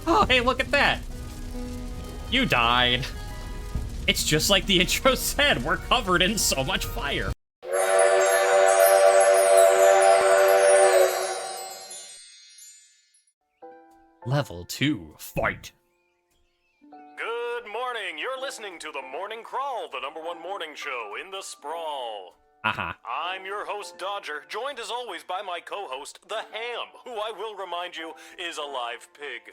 Oh, hey, look at that. You died. It's just like the intro said. We're covered in so much fire. Level 2, fight. Good morning. You're listening to the Morning Crawl, the #1 morning show in the sprawl. I'm your host, Dodger, joined as always by my co-host, the Ham, who I will remind you is a live pig.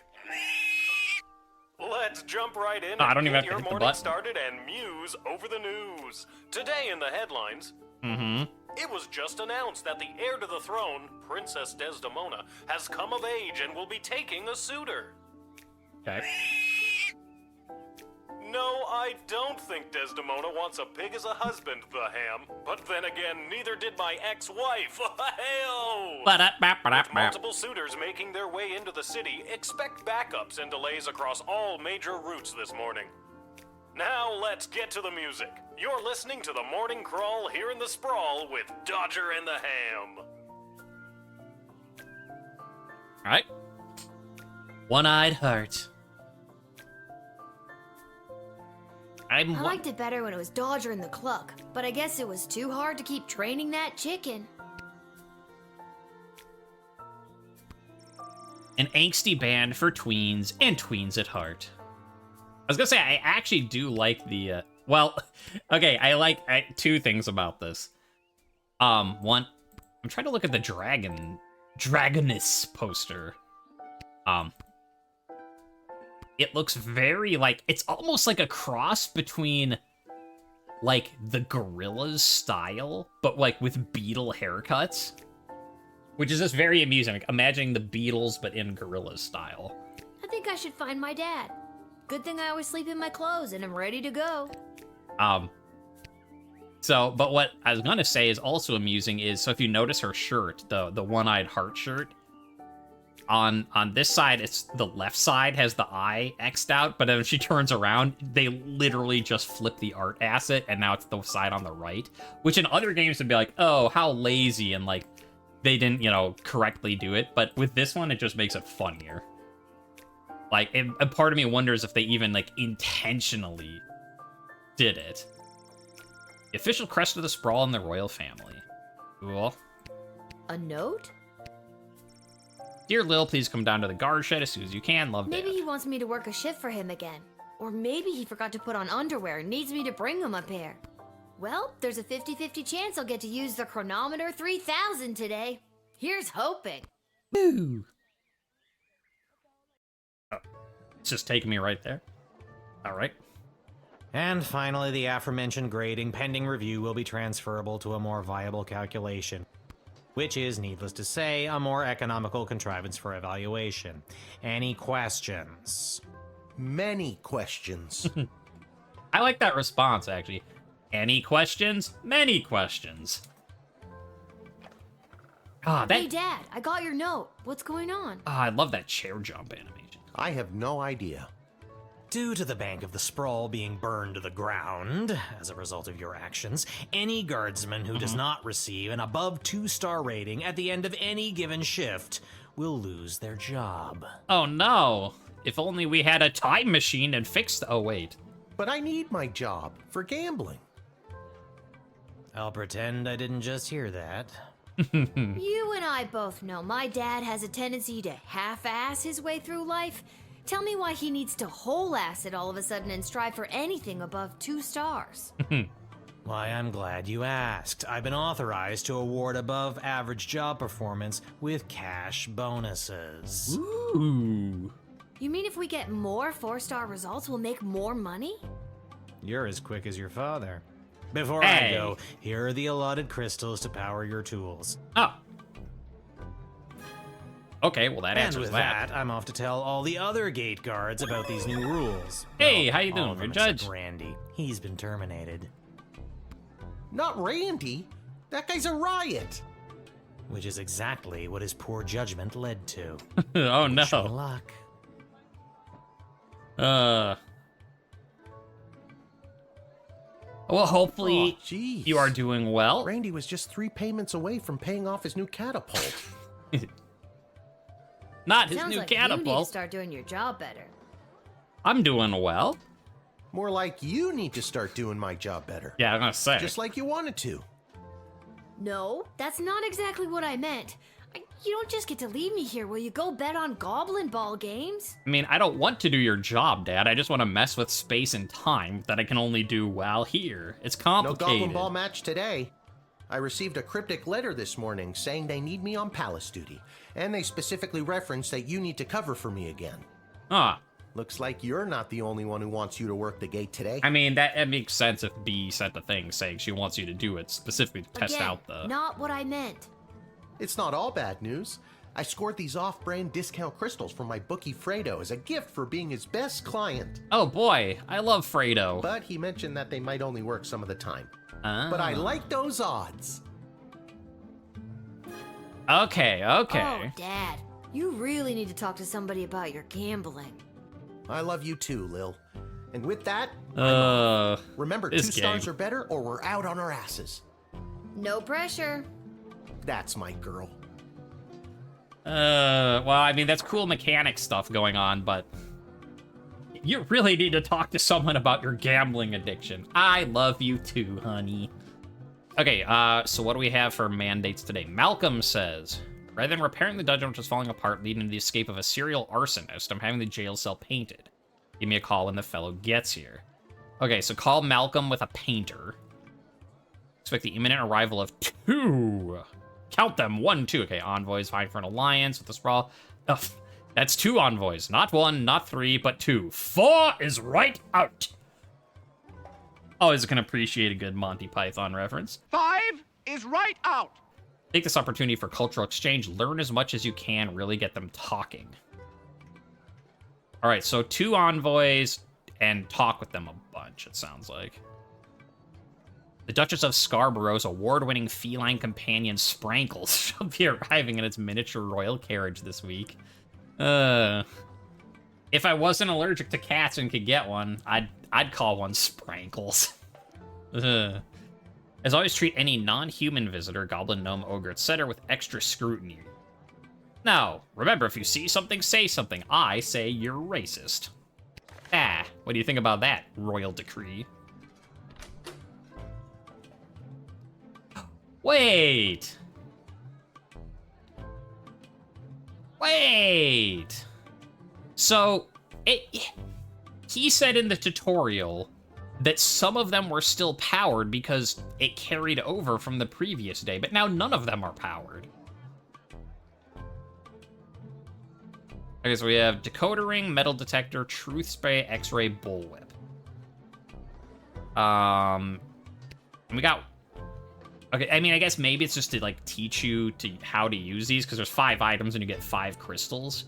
Let's jump right in I don't and even have get to your hit the morning button. started and muse over the news. Today in the headlines, it was just announced that the heir to the throne, Princess Desdemona, has come of age and will be taking a suitor. Okay. No, I don't think Desdemona wants a pig as a husband, the Ham. But then again, neither did my ex-wife. Hell! With multiple suitors making their way into the city, expect backups and delays across all major routes this morning. Now let's get to the music. You're listening to the Morning Crawl here in the Sprawl with Dodger and the Ham. Alright. One-eyed heart. I liked it better when it was Dodger and the Cluck, but I guess it was too hard to keep training that chicken. An angsty band for tweens and tweens at heart. I was gonna say, I actually do like the, well, okay, I like two things about this. One, I'm trying to look at the Dragoness poster. It looks very, like, it's almost like a cross between, like, the Gorillaz style, but, like, with Beatle haircuts. Which is just very amusing. Like, imagining the Beatles, but in Gorillaz style. I think I should find my dad. Good thing I always sleep in my clothes and I'm ready to go. So, but what I was gonna say is also amusing is, so if you notice her shirt, the one-eyed heart shirt, on this side, it's the left side has the eye X'd out, but then when she turns around, they literally just flip the art asset, and now it's the side on the right. Which in other games would be like, oh, how lazy, and like, they didn't, you know, correctly do it. But with this one, it just makes it funnier. Like, a part of me wonders if they even, like, intentionally did it. The official crest of the Sprawl in the royal family. Cool. A note? Dear Lil, please come down to the guard shed as soon as you can. Love, Maybe Dad. he wants me to work a shift for him again. Or maybe he forgot to put on underwear and needs me to bring him a pair. Well, there's a 50-50 chance I'll get to use the Chronometer 3000 today. Here's hoping. Woo! Oh, it's just taking me right there. All right. And finally, the aforementioned grading pending review will be transferable to a more viable calculation, which is, needless to say, a more economical contrivance for evaluation. Any questions? Many questions. I like that response, actually. Any questions? Many questions. Ah, Hey, Dad, I got your note. What's going on? I love that chair jump animation. I have no idea. Due to the Bank of the Sprawl being burned to the ground as a result of your actions, any guardsman who does not receive an above 2-star rating at the end of any given shift will lose their job. Oh no! If only we had a time machine and fixed. Oh wait. But I need my job for gambling. I'll pretend I didn't just hear that. You and I both know my dad has a tendency to half-ass his way through life. Tell me why he needs to whole-ass it all of a sudden and strive for anything above 2 stars. Why, I'm glad you asked. I've been authorized to award above-average job performance with cash bonuses. Ooh. You mean if we get more 4-star results, we'll make more money? You're as quick as your father. Before Hey. I go, here are the allotted crystals to power your tools. Oh. Okay, well that And answers with that. that, I'm off to tell all the other gate guards about these new rules. Hey, Well, how you all doing, of them your except judge? Randy. He's been terminated. Not Randy. That guy's a riot. Which is exactly what his poor judgment led to. Oh Wish him no. luck. Well, hopefully Oh, jeez. you are doing well. Randy was just 3 payments away from paying off his new catapult. Not his Sounds new like you need to catapult. start doing your job better. I'm doing well. More like you need to start doing my job better. Yeah, I'm gonna say. Just like you wanted to. No, that's not exactly what I meant. You don't just get to leave me here. Will you go bet on goblin ball games? I mean, I don't want to do your job, Dad. I just want to mess with space and time that I can only do while here. It's No complicated. goblin ball match today. I received a cryptic letter this morning saying they need me on palace duty, and they specifically referenced that you need to cover for me again. Ah, Looks like you're not the only one who wants you to work the gate today. I mean, that makes sense if B sent a thing saying she wants you to do it specifically to test Again, out the... not what I meant. It's not all bad news. I scored these off-brand discount crystals from my bookie Fredo as a gift for being his best client. Oh boy, I love Fredo. But he mentioned that they might only work some of the time. Ah. But I like those odds. Okay. Oh, Dad, you really need to talk to somebody about your gambling. I love you too, Lil. And with that, remember, 2 this stars game. or better or we're out on our asses. No pressure. That's my girl. Well, I mean, that's cool mechanic stuff going on, but you really need to talk to someone about your gambling addiction. I love you too, honey. Okay, so what do we have for mandates today? Malcolm says, rather than repairing the dungeon which is falling apart, leading to the escape of a serial arsonist, I'm having the jail cell painted. Give me a call when the fellow gets here. Okay, so call Malcolm with a painter. Expect the imminent arrival of 2. Count them, 1, 2. Okay, envoys vying for an alliance with the sprawl. Ugh, that's 2 envoys. Not 1, not 3, but 2. 4 is right out. Always can appreciate a good Monty Python reference. 5 is right out. Take this opportunity for cultural exchange. Learn as much as you can. Really get them talking. All right, so 2 envoys and talk with them a bunch, it sounds like. The Duchess of Scarborough's award-winning feline companion Sprankles shall be arriving in its miniature royal carriage this week. If I wasn't allergic to cats and could get one, I'd call one Sprankles. As always, treat any non-human visitor, goblin, gnome, ogre, etc. with extra scrutiny. Now, remember, if you see something, say something. I say you're racist. Ah, what do you think about that, royal decree? Wait! Wait! So, he said in the tutorial that some of them were still powered because it carried over from the previous day, but now none of them are powered. Okay, so we have decoder ring, metal detector, truth spray, x-ray, bullwhip. And we got... Okay, I mean, I guess maybe it's just to, like, teach you how to use these, because there's 5 items and you get 5 crystals.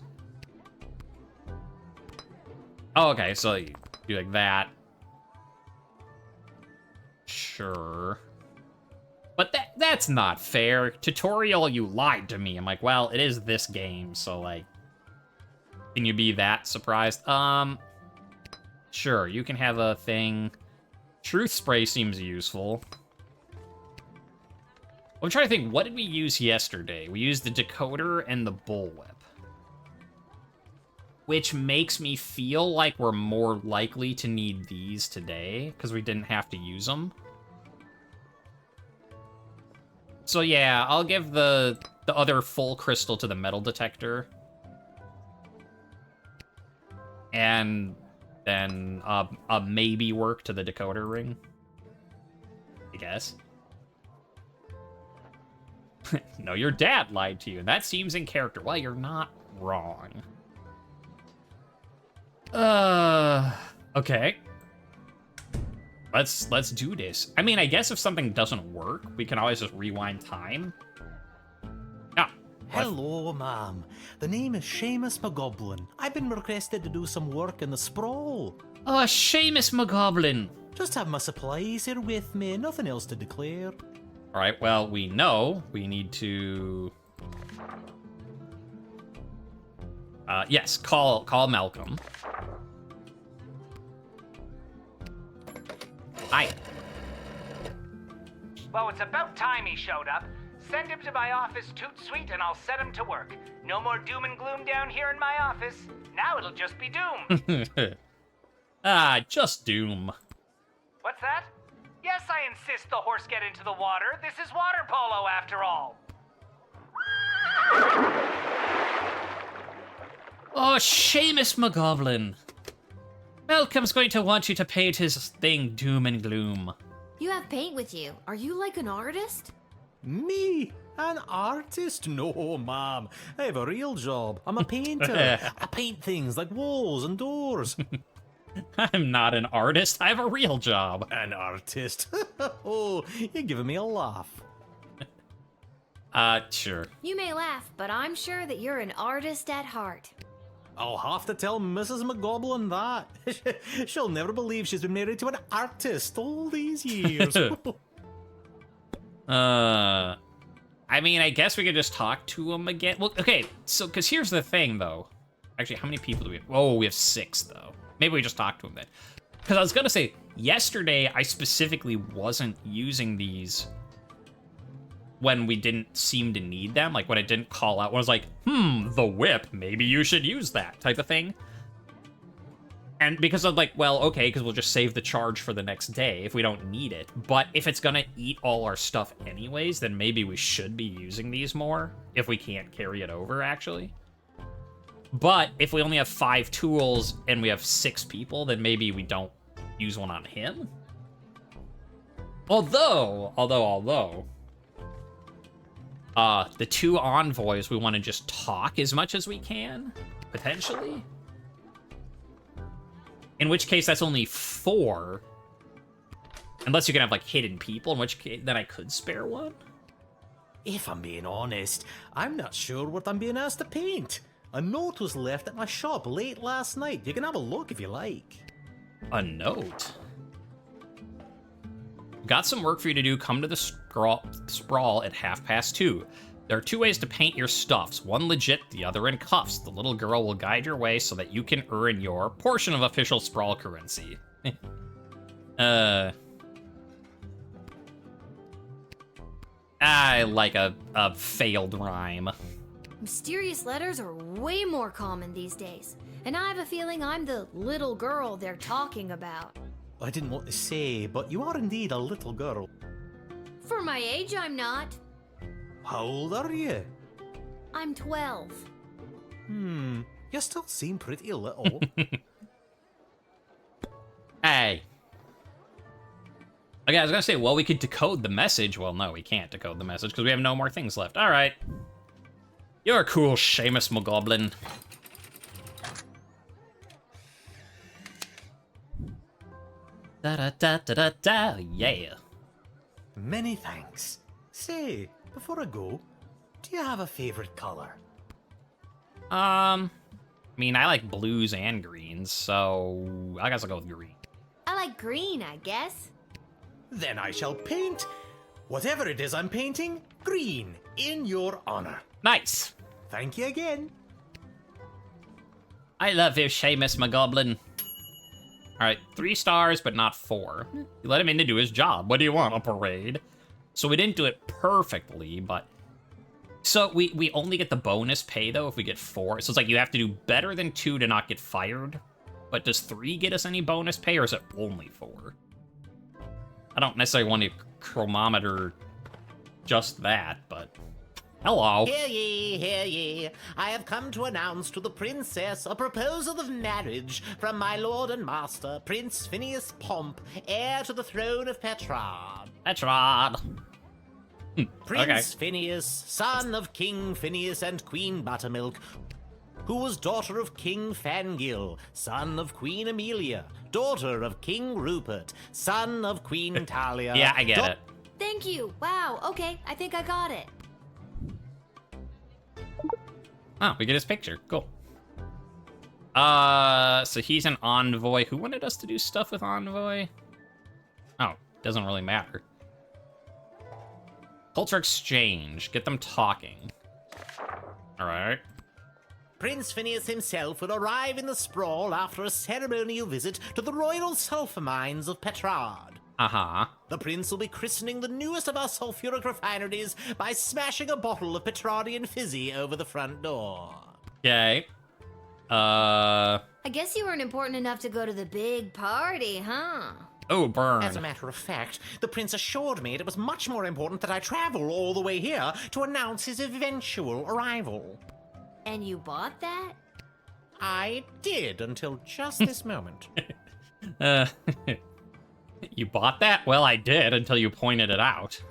Oh, okay, so you do like that. Sure. But that's not fair. Tutorial, you lied to me. I'm like, well, it is this game, so, like... Can you be that surprised? Sure, you can have a thing. Truth spray seems useful. I'm trying to think, what did we use yesterday? We used the decoder and the bullwhip. Which makes me feel like we're more likely to need these today, because we didn't have to use them. So yeah, I'll give the other full crystal to the metal detector. And then a maybe work to the decoder ring, I guess. No, your dad lied to you, and that seems in character. Well, you're not wrong. Okay. Let's do this. I mean, I guess if something doesn't work, we can always just rewind time. Ah. Hello, ma'am. The name is Seamus McGoblin. I've been requested to do some work in the sprawl. Oh, Seamus McGoblin. Just have my supplies here with me, nothing else to declare. All right, well, we know we need to... yes, call Malcolm. Hi. Well, it's about time he showed up. Send him to my office toot sweet and I'll set him to work. No more doom and gloom down here in my office. Now it'll just be doom. Just doom. What's that? Yes, I insist the horse get into the water. This is water polo after all. Oh, Seamus McGoblin. Malcolm's going to want you to paint his thing doom and gloom. You have paint with you. Are you like an artist? Me? An artist? No, Mom. I have a real job. I'm a painter. I paint things like walls and doors. I'm not an artist. I have a real job. An artist? Oh, you're giving me a laugh. Sure. You may laugh, but I'm sure that you're an artist at heart. I'll have to tell Mrs. McGoblin that. She'll never believe she's been married to an artist all these years. I mean, I guess we could just talk to him again. Well, okay, so, because here's the thing, though. Actually, how many people do we have? Oh, we have 6, though. Maybe we just talk to him then. Because I was going to say, yesterday, I specifically wasn't using these when we didn't seem to need them. Like, when I didn't call out, when I was like, the whip, maybe you should use that type of thing. And because I'm like, well, okay, because we'll just save the charge for the next day if we don't need it. But if it's gonna eat all our stuff anyways, then maybe we should be using these more if we can't carry it over, actually. But if we only have 5 tools and we have 6 people, then maybe we don't use one on him. Although, the 2 envoys, we want to just talk as much as we can, potentially. In which case, that's only 4. Unless you can have, like, hidden people, in which case, then I could spare one. If I'm being honest, I'm not sure what I'm being asked to paint. A note was left at my shop late last night. You can have a look if you like. A note? Got some work for you to do. Come to the sprawl at 2:30. There are 2 ways to paint your stuffs. One legit, the other in cuffs. The little girl will guide your way so that you can earn your portion of official sprawl currency. I like a failed rhyme. Mysterious letters are way more common these days. And I have a feeling I'm the little girl they're talking about. I didn't want to say, but you are indeed a little girl. For my age, I'm not. How old are you? I'm 12. You still seem pretty little. Hey. Okay, I was gonna say, well, we could decode the message. Well, no, we can't decode the message because we have no more things left. All right. You're cool, Seamus McGoblin. Da-da-da-da-da-da, yeah. Many thanks. Say, before I go, do you have a favorite color? I mean, I like blues and greens, so I guess I'll go with green. I like green, I guess. Then I shall paint whatever it is I'm painting green in your honor. Nice. Thank you again. I love you, Seamus McGoblin. All right, 3 stars, but not 4. You let him in to do his job. What do you want, a parade? So we didn't do it perfectly, but... So we only get the bonus pay, though, if we get 4. So it's like you have to do better than 2 to not get fired. But does 3 get us any bonus pay, or is it only 4? I don't necessarily want to chronometer just that, but... Hello. Hear ye, hear ye. I have come to announce to the princess a proposal of marriage from my lord and master, Prince Phineas Pomp, heir to the throne of Petrard. Petrard. Prince Phineas, son of King Phineas and Queen Buttermilk, who was daughter of King Fangil, son of Queen Amelia, daughter of King Rupert, son of Queen Talia. Yeah, I get it. Thank you. Wow, okay, I think I got it. Oh, we get his picture. Cool. So he's an envoy. Who wanted us to do stuff with envoy? Oh, doesn't really matter. Culture exchange. Get them talking. All right. Prince Phineas himself will arrive in the sprawl after a ceremonial visit to the royal sulfur mines of Petrard. Uh-huh. The prince will be christening the newest of our sulfuric refineries by smashing a bottle of Petrardian fizzy over the front door. Okay. I guess you weren't important enough to go to the big party, huh? Oh, burn. As a matter of fact, the prince assured me it was much more important that I travel all the way here to announce his eventual arrival. And you bought that? I did until just this moment. You bought that? Well, I did until you pointed it out.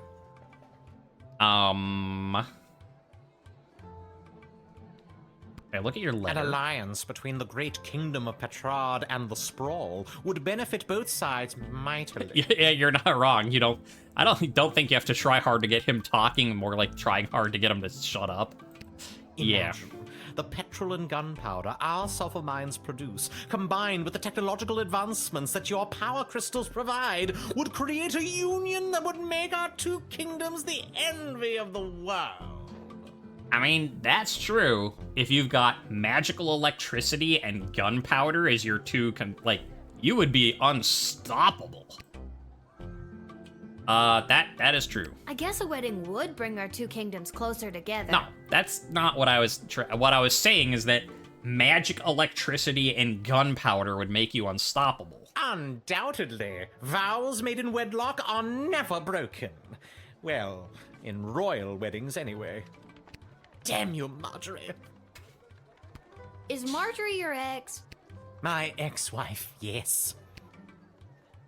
Okay, look at your An letter. alliance between the great kingdom of Petrard and the Sprawl would benefit both sides mightily. Yeah, you're not wrong. I don't think you have to try hard to get him talking, more like trying hard to get him to shut up. Imagine the petrol and gunpowder our sulfur mines produce, combined with the technological advancements that your power crystals provide, would create a union that would make our two kingdoms the envy of the world. I mean, that's true. If you've got magical electricity and gunpowder as your two, you would be unstoppable. That is true. I guess a wedding would bring our two kingdoms closer together. No, that's not what I was. What I was saying is that magic electricity and gunpowder would make you unstoppable. Undoubtedly, vows made in wedlock are never broken. Well, in royal weddings anyway. Damn you, Marjorie. Is Marjorie your ex? My ex-wife, yes.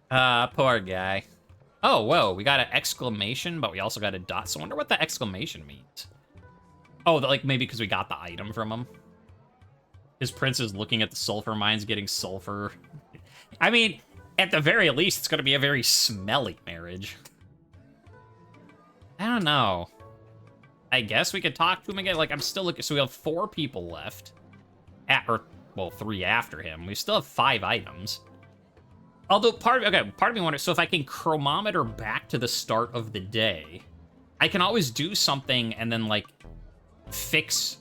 Poor guy. Oh, whoa, we got an exclamation, but we also got a dot. So I wonder what the exclamation means. Oh, maybe because we got the item from him. His prince is looking at the sulfur mines, getting sulfur. I mean, at the very least, it's going to be a very smelly marriage. I don't know. I guess we could talk to him again. I'm still looking. So we have 4 people left. 3 after him. We still have 5 items. Although, part of me wonders, so if I can chronometer back to the start of the day, I can always do something and then, fix,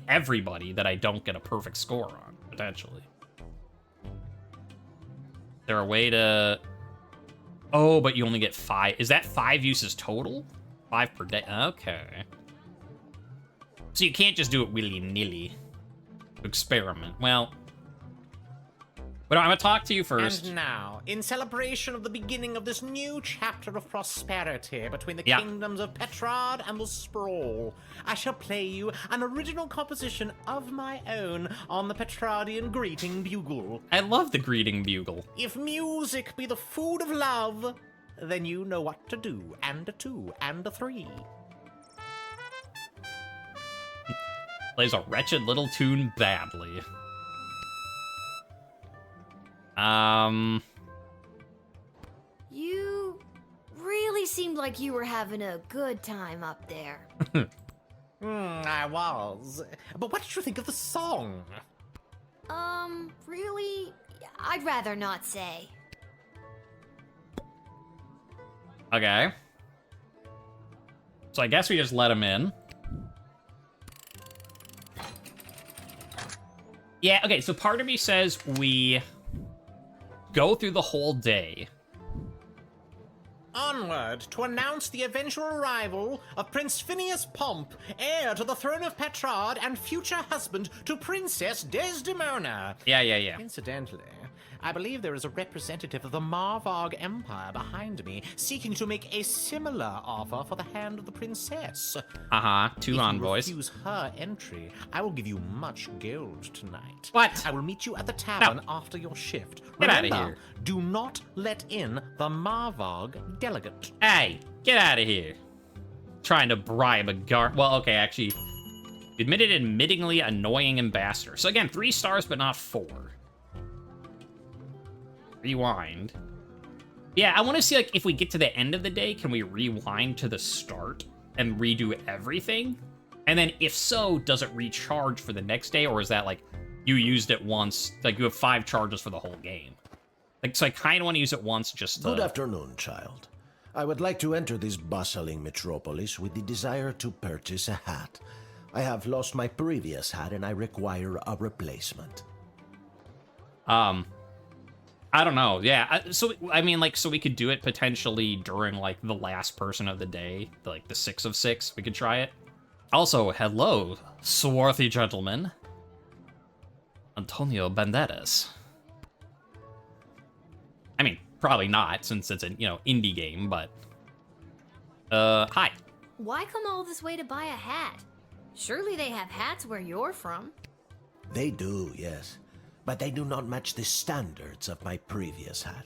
everybody that I don't get a perfect score on, potentially. Is there a way to... Oh, but you only get 5. Is that 5 uses total? 5 per day? Okay. So you can't just do it willy-nilly. Experiment. Well... But I'm gonna talk to you first. And now, in celebration of the beginning of this new chapter of prosperity between the kingdoms of Petrard and the Sprawl, I shall play you an original composition of my own on the Petrardian greeting bugle. I love the greeting bugle. If music be the food of love, then you know what to do, and a 2, and a 3. Plays a wretched little tune badly. You really seemed like you were having a good time up there. I was. But what did you think of the song? Really? I'd rather not say. Okay. So I guess we just let him in. Yeah, okay, so part of me says we go through the whole day. Onward to announce the eventual arrival of Prince Phineas Pomp, heir to the throne of Petrard and future husband to Princess Desdemona. Yeah. Incidentally, I believe there is a representative of the Marvarg Empire behind me seeking to make a similar offer for the hand of the princess. 2 envoys. If you refuse her entry, I will give you much gold tonight. What? I will meet you at the tavern after your shift. Get out Remember, of here. do not let in the Marvarg delegate. Hey, get out of here. Trying to bribe a guard. Well, okay, actually, admitted admittingly annoying ambassador. So again, 3 stars, but not 4. Rewind. Yeah, I want to see, if we get to the end of the day, can we rewind to the start and redo everything? And then, if so, does it recharge for the next day, or is that, you used it once, you have 5 charges for the whole game? So I kind of want to use it once just to... Good afternoon, child. I would like to enter this bustling metropolis with the desire to purchase a hat. I have lost my previous hat and I require a replacement. I don't know. Yeah. So I mean, like, so we could do it potentially during like the last person of the day, like the 6 of 6. We could try it. Also, hello, swarthy gentleman, Antonio Banderas. I mean, probably not, since it's a indie game, but hi. Why come all this way to buy a hat? Surely they have hats where you're from. They do, yes. But they do not match the standards of my previous hat.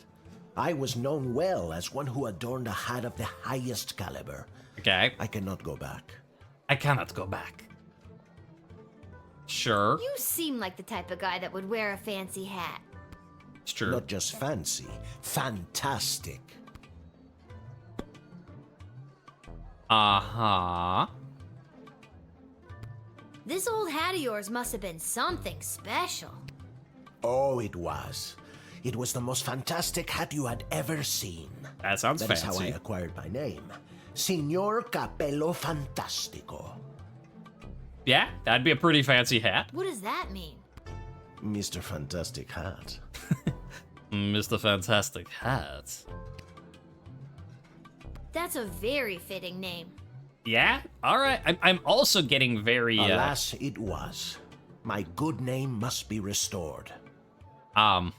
I was known well as one who adorned a hat of the highest caliber. Okay. I cannot go back. I cannot go back. Sure. You seem like the type of guy that would wear a fancy hat. It's true. Not just fancy, fantastic. Uh-huh. This old hat of yours must have been something special. Oh, it was. It was the most fantastic hat you had ever seen. That sounds fancy. That is how I acquired my name. Signor Capello Fantastico. Yeah, that'd be a pretty fancy hat. What does that mean? Mr. Fantastic Hat. Mr. Fantastic Hat. That's a very fitting name. Yeah? Alright. I'm also getting very... Alas, it was. My good name must be restored. I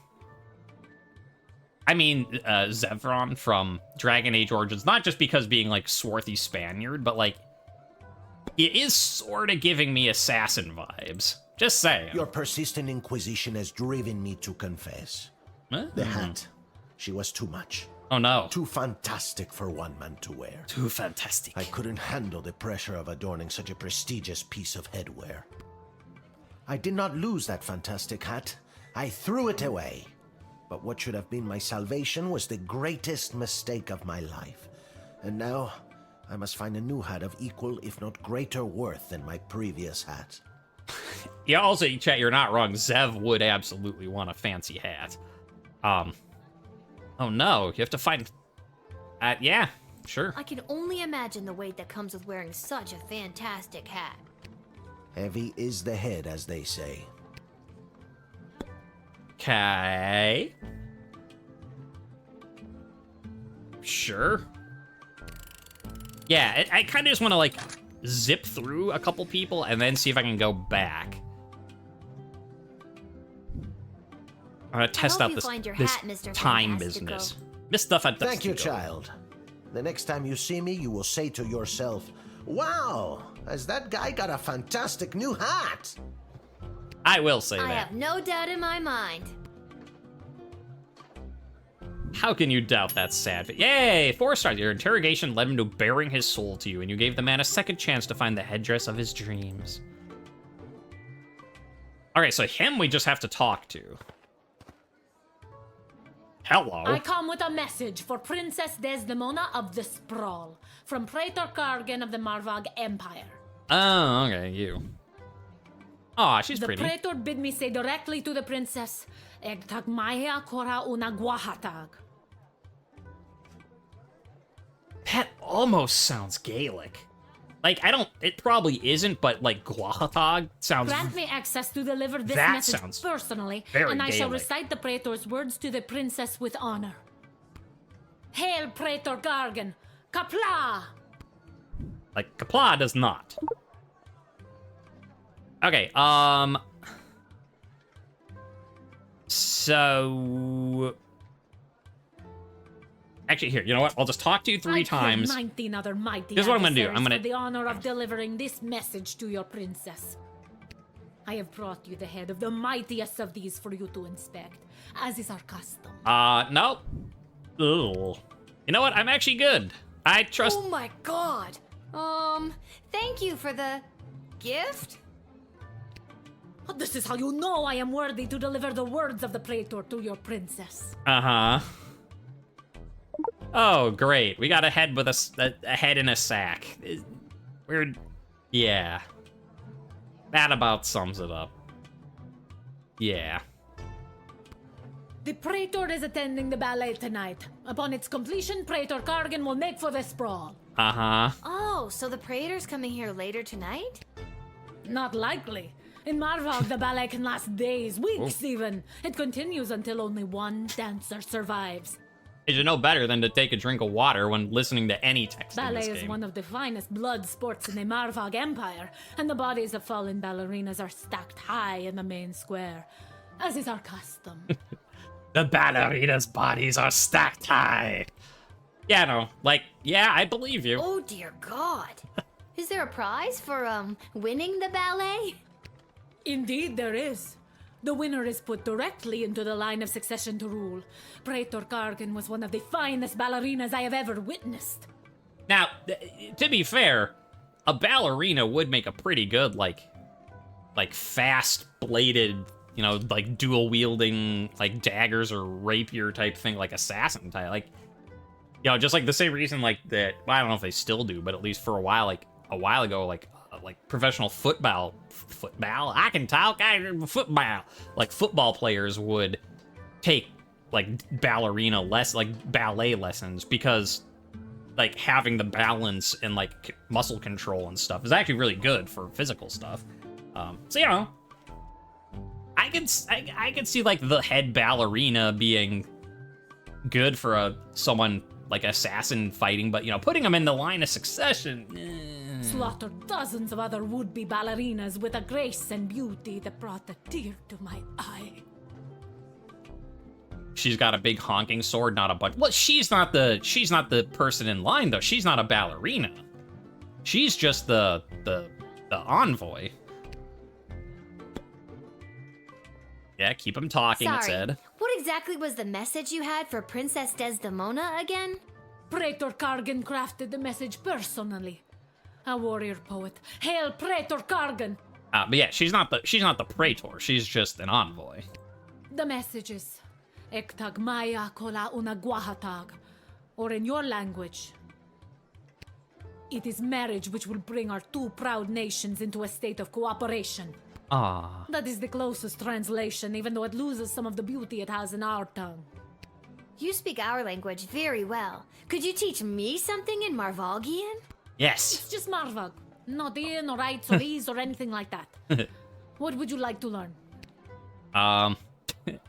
mean, Zevron from Dragon Age Origins, not just because being, like, swarthy Spaniard, but, like, it is sort of giving me assassin vibes. Just saying. Your persistent inquisition has driven me to confess. The hat, she was too much. Oh, no. Too fantastic for one man to wear. Too fantastic. I couldn't handle the pressure of adorning such a prestigious piece of headwear. I did not lose that fantastic hat. I threw it away. But what should have been my salvation was the greatest mistake of my life. And now, I must find a new hat of equal, if not greater worth than my previous hat. Yeah, also, chat, you're not wrong. Zev would absolutely want a fancy hat. Oh no, you have to find... yeah, sure. I can only imagine the weight that comes with wearing such a fantastic hat. Heavy is the head, as they say. Okay. Sure. Yeah, I kind of just want to, like, zip through a couple people and then see if I can go back. I'm gonna test out this time business. Mr. Fantastico. Thank you, child. The next time you see me, you will say to yourself, "Wow, has that guy got a fantastic new hat?" I will say that. I have no doubt in my mind. How can you doubt that sad? Yay! 4 stars. Your interrogation led him to bearing his soul to you, and you gave the man a second chance to find the headdress of his dreams. Okay, so him we just have to talk to. Hello. I come with a message for Princess Desdemona of the Sprawl, from Praetor Kargan of the Marvag Empire. Oh, okay, you. Aw, she's pretty. The Praetor bid me say directly to the princess, Egtag Maya Kora una Guahatag. That almost sounds Gaelic. Like, it probably isn't, but, like, Guahatag sounds... Grant me access to deliver this that message sounds personally, very and I shall Gaelic. recite the Praetor's words to the princess with honor. Hail, Praetor Gargan! Kapla! Like, Kapla does not. Okay, So... Actually, here, you know what? I'll just talk to you 3 times. 19 other mighty Here's what I'm gonna do. I'm gonna... for the honor of delivering this message to your princess. I have brought you the head of the mightiest of these for you to inspect, as is our custom. Nope. Ugh. You know what? I'm actually good. I trust... Oh my god! Thank you for the... gift? This is how you know I am worthy to deliver the words of the Praetor to your princess. Uh-huh. Oh, great. We got a head with a head in a sack. Weird. Yeah. That about sums it up. Yeah. The Praetor is attending the ballet tonight. Upon its completion, Praetor Kargan will make for the sprawl. Uh-huh. Oh, so the Praetor's coming here later tonight? Not likely. In Marvog, the ballet can last days, weeks even. It continues until only one dancer survives. You should know better than to take a drink of water when listening to any text Ballet in this is game. one of the finest blood sports in the Marvog Empire, and the bodies of fallen ballerinas are stacked high in the main square, as is our custom. The ballerinas' bodies are stacked high. Yeah, no, like, yeah, I believe you. Oh dear God. Is there a prize for, winning the ballet? Indeed there is. The winner is put directly into the line of succession to rule. Praetor Kargan was one of the finest ballerinas I have ever witnessed. Now, to be fair, a ballerina would make a pretty good, like fast-bladed, you know, like dual-wielding, like daggers or rapier type thing, like assassin type, like, you know, just like the same reason, like that. Well, I don't know if they still do, but at least for a while ago, like professional football. I can talk. Football. Like football players would take like ballet lessons because like having the balance and like muscle control and stuff is actually really good for physical stuff. So you know, I could see like the head ballerina being good for someone like assassin fighting, but you know, putting them in the line of succession. Slaughtered dozens of other would-be ballerinas with a grace and beauty that brought a tear to my eye. She's got a big honking sword, not a bunch. Well, she's not the person in line though. She's not a ballerina. She's just the envoy. Yeah, keep him talking, Sorry, it said. What exactly was the message you had for Princess Desdemona again? Praetor Kargan crafted the message personally. A warrior poet. Hail Praetor Kargan! But yeah, she's not the praetor. She's just an envoy. The message is Ektag Maya Kola Unaguahatag, or in your language, it is marriage which will bring our two proud nations into a state of cooperation. Ah. That is the closest translation, even though it loses some of the beauty it has in our tongue. You speak our language very well. Could you teach me something in Marvogian? Yes. It's just Marvog. Not in or rights or ease or anything like that. What would you like to learn?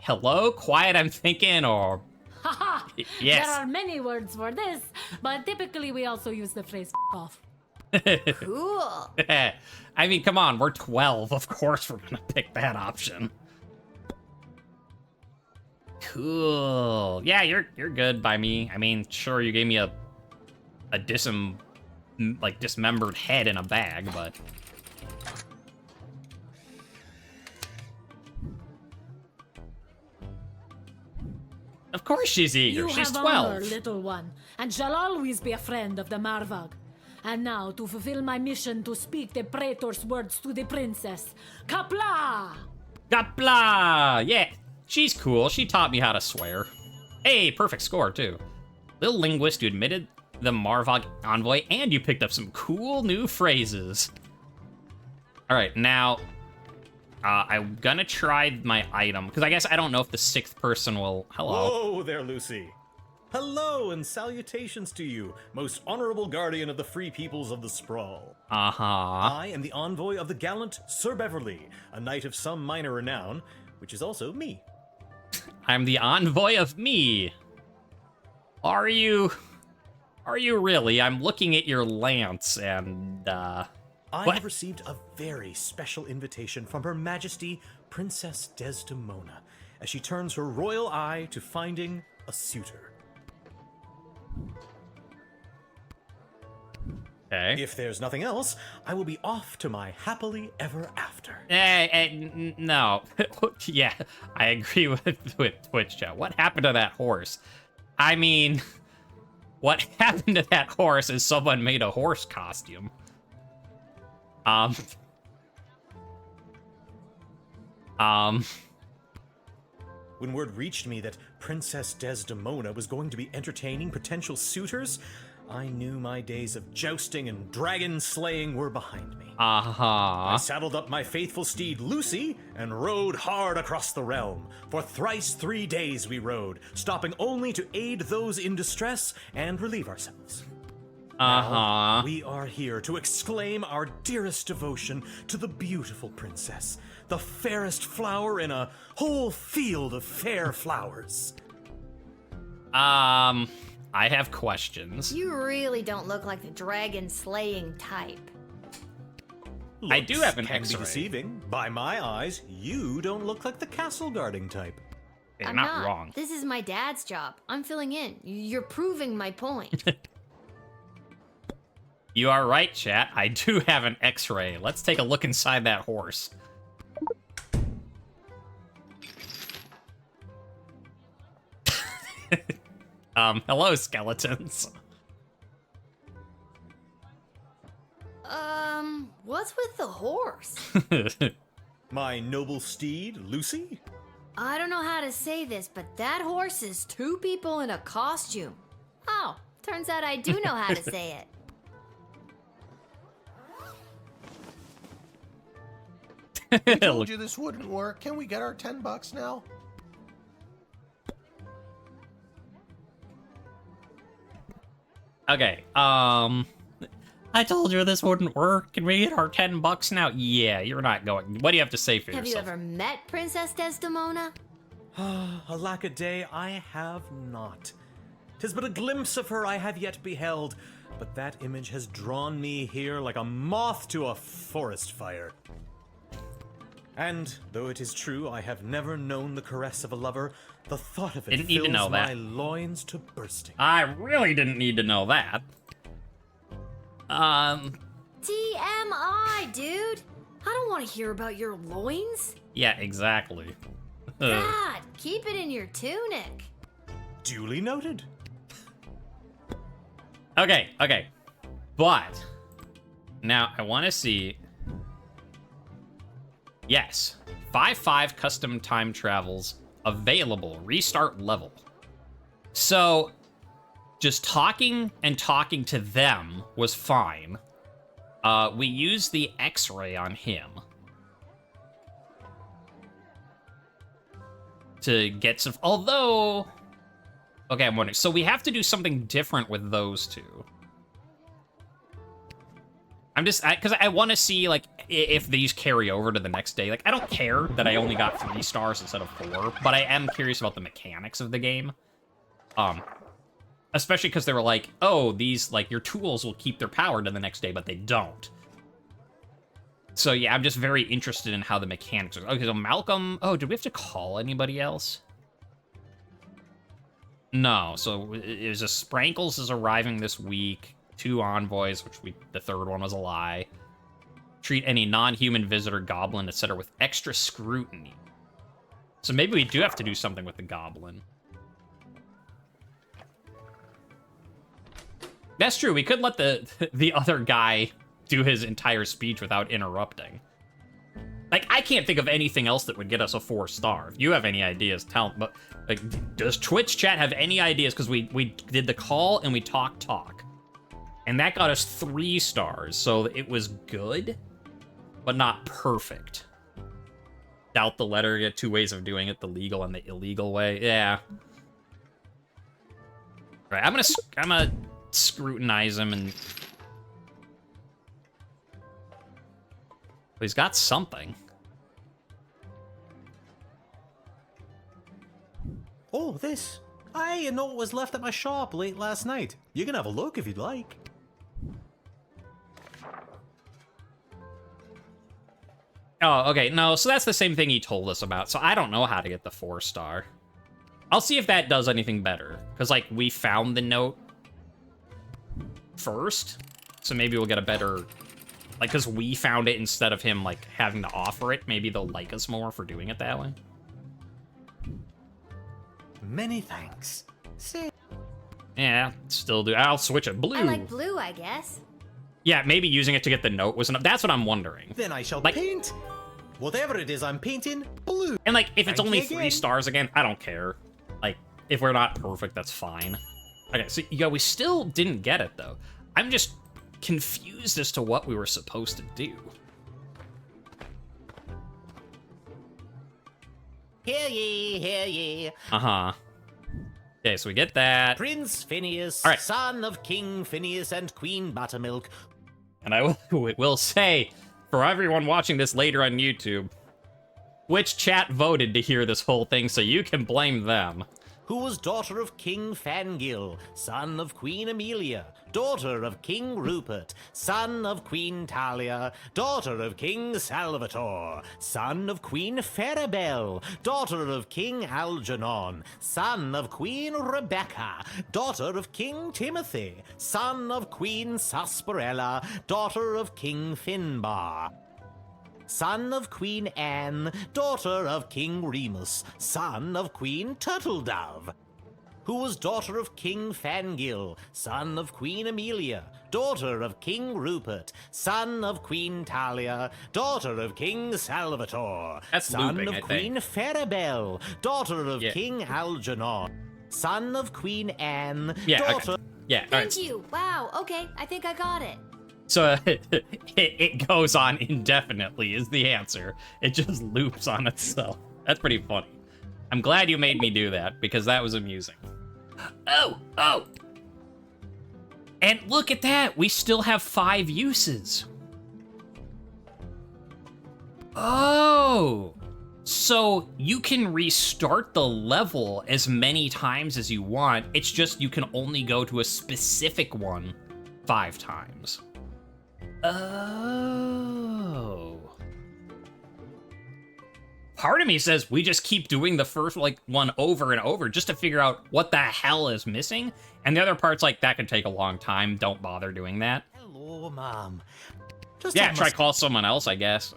Hello, quiet, I'm thinking, or... Haha! Yes. There are many words for this, but typically we also use the phrase off. Cool. I mean, come on, we're 12. Of course we're gonna pick that option. Cool. Yeah, you're good by me. I mean, sure, you gave me a dismembered head in a bag, but... Of course she's eager. You She's have 12. honor, little one, and shall always be a friend of the Marvog. And now, to fulfill my mission to speak the Praetor's words to the princess. Kapla! Kapla! Yeah, she's cool. She taught me how to swear. Hey, perfect score, too. Little linguist who admitted the Marvog envoy, and you picked up some cool new phrases. All right, now, I'm gonna try my item, because I guess I don't know if the 6th person will... Hello. Whoa there, Lucy. Hello and salutations to you, most honorable guardian of the free peoples of the Sprawl. Uh-huh. I am the envoy of the gallant Sir Beverly, a knight of some minor renown, which is also me. I'm the envoy of me. Are you really? I'm looking at your lance and, I what? have received a very special invitation from Her Majesty Princess Desdemona, as she turns her royal eye to finding a suitor. Okay. If there's nothing else, I will be off to my happily ever after. No. Yeah, I agree with Twitch chat. What happened to that horse? I mean, what happened to that horse is someone made a horse costume. When word reached me that Princess Desdemona was going to be entertaining potential suitors, I knew my days of jousting and dragon slaying were behind me. I saddled up my faithful steed Lucy and rode hard across the realm. For thrice 3 days we rode, stopping only to aid those in distress and relieve ourselves. Now, we are here to exclaim our dearest devotion to the beautiful princess, the fairest flower in a whole field of fair flowers. I have questions. You really don't look like the dragon-slaying type. I do have an can X-ray. be deceiving. By my eyes, you don't look like the castle guarding type. You're I'm not wrong. This is my dad's job. I'm filling in. You're proving my point. You are right, chat. I do have an X-ray. Let's take a look inside that horse. Hello, skeletons. What's with the horse? My noble steed, Lucy? I don't know how to say this, but that horse is two people in a costume. Oh, turns out I do know how to say it. I told you this wouldn't work. Can we get our $10 now? Okay, I told you this wouldn't work. Can we get our $10 now? Yeah, you're not going. What do you have to say for Have yourself? you ever met Princess Desdemona? Alack a day, I have not. 'Tis but a glimpse of her I have yet beheld, but that image has drawn me here like a moth to a forest fire. And, though it is true I have never known the caress of a lover, the thought of it Didn't need to fills know my that. loins to bursting. I really didn't need to know that. TMI, dude. I don't want to hear about your loins. Yeah, exactly. God, keep it in your tunic. Duly noted. Okay. But, now I want to see... Yes, 5/5 custom time travels available, restart level. So, just talking to them was fine. We used the X-ray on him to get some, although, okay, I'm wondering, so we have to do something different with those two. I'm just, because I want to see, like, if these carry over to the next day. Like, I don't care that I only got 3 stars instead of 4, but I am curious about the mechanics of the game. Especially because they were like, oh, these, like, your tools will keep their power to the next day, but they don't. So, yeah, I'm just very interested in how the mechanics are. Okay, so Malcolm, oh, did we have to call anybody else? No, so it was just Sprankles is arriving this week. 2 envoys, which the third one was a lie. Treat any non-human visitor, goblin, etc. with extra scrutiny. So maybe we do have to do something with the goblin. That's true. We could let the other guy do his entire speech without interrupting. Like, I can't think of anything else that would get us a 4-star. If you have any ideas, tell them. But, like, does Twitch chat have any ideas? Because we did the call and we talk. And that got us 3 stars, so it was good, but not perfect. Doubt the letter. You had 2 ways of doing it, the legal and the illegal way. Yeah. Right, I'm gonna scrutinize him and... He's got something. Oh, this. I know it was left at my shop late last night. You can have a look if you'd like. Oh, okay. No, so that's the same thing he told us about. So I don't know how to get the 4-star. I'll see if that does anything better. Because, like, we found the note first. So maybe we'll get a better... Like, because we found it instead of him, like, having to offer it. Maybe they'll like us more for doing it that way. Many thanks. See? Yeah, still do. I'll switch it. Blue. I like blue, I guess. Yeah, maybe using it to get the note was enough. That's what I'm wondering. Then I shall like, paint. Whatever it is I'm painting, blue. And, like, if it's Thank only you 3 again. stars again, I don't care. Like, if we're not perfect, that's fine. Okay, so, yeah, we still didn't get it, though. I'm just confused as to what we were supposed to do. Hear ye, hear ye. Uh-huh. Okay, so we get that. Prince Phineas, All right. son of King Phineas and Queen Buttermilk. And I will say, for everyone watching this later on YouTube, which chat voted to hear this whole thing, so you can blame them. Who was daughter of King Fangil, son of Queen Amelia, daughter of King Rupert, son of Queen Talia, daughter of King Salvatore, son of Queen Farabelle, daughter of King Algernon, son of Queen Rebecca, daughter of King Timothy, son of Queen Sarsaparilla, daughter of King Finbar, son of Queen Anne, daughter of King Remus, son of Queen Turtledove, who was daughter of King Fangil, son of Queen Amelia, daughter of King Rupert, son of Queen Talia, daughter of King Salvatore, That's son looping, of I Queen think. Farabelle, daughter of King Algernon, son of Queen Anne, Yeah, daughter... okay. Yeah, all Thank right. you. Wow. Okay, I think I got it. So it goes on indefinitely is the answer. It just loops on itself. That's pretty funny. I'm glad you made me do that, because that was amusing. Oh! And look at that! We still have 5 uses. Oh! So you can restart the level as many times as you want. It's just you can only go to a specific one 5 times. Oh. Part of me says we just keep doing the first one over and over just to figure out what the hell is missing. And the other part's like, that could take a long time. Don't bother doing that. Hello, Mom. Yeah, try call someone else, I guess.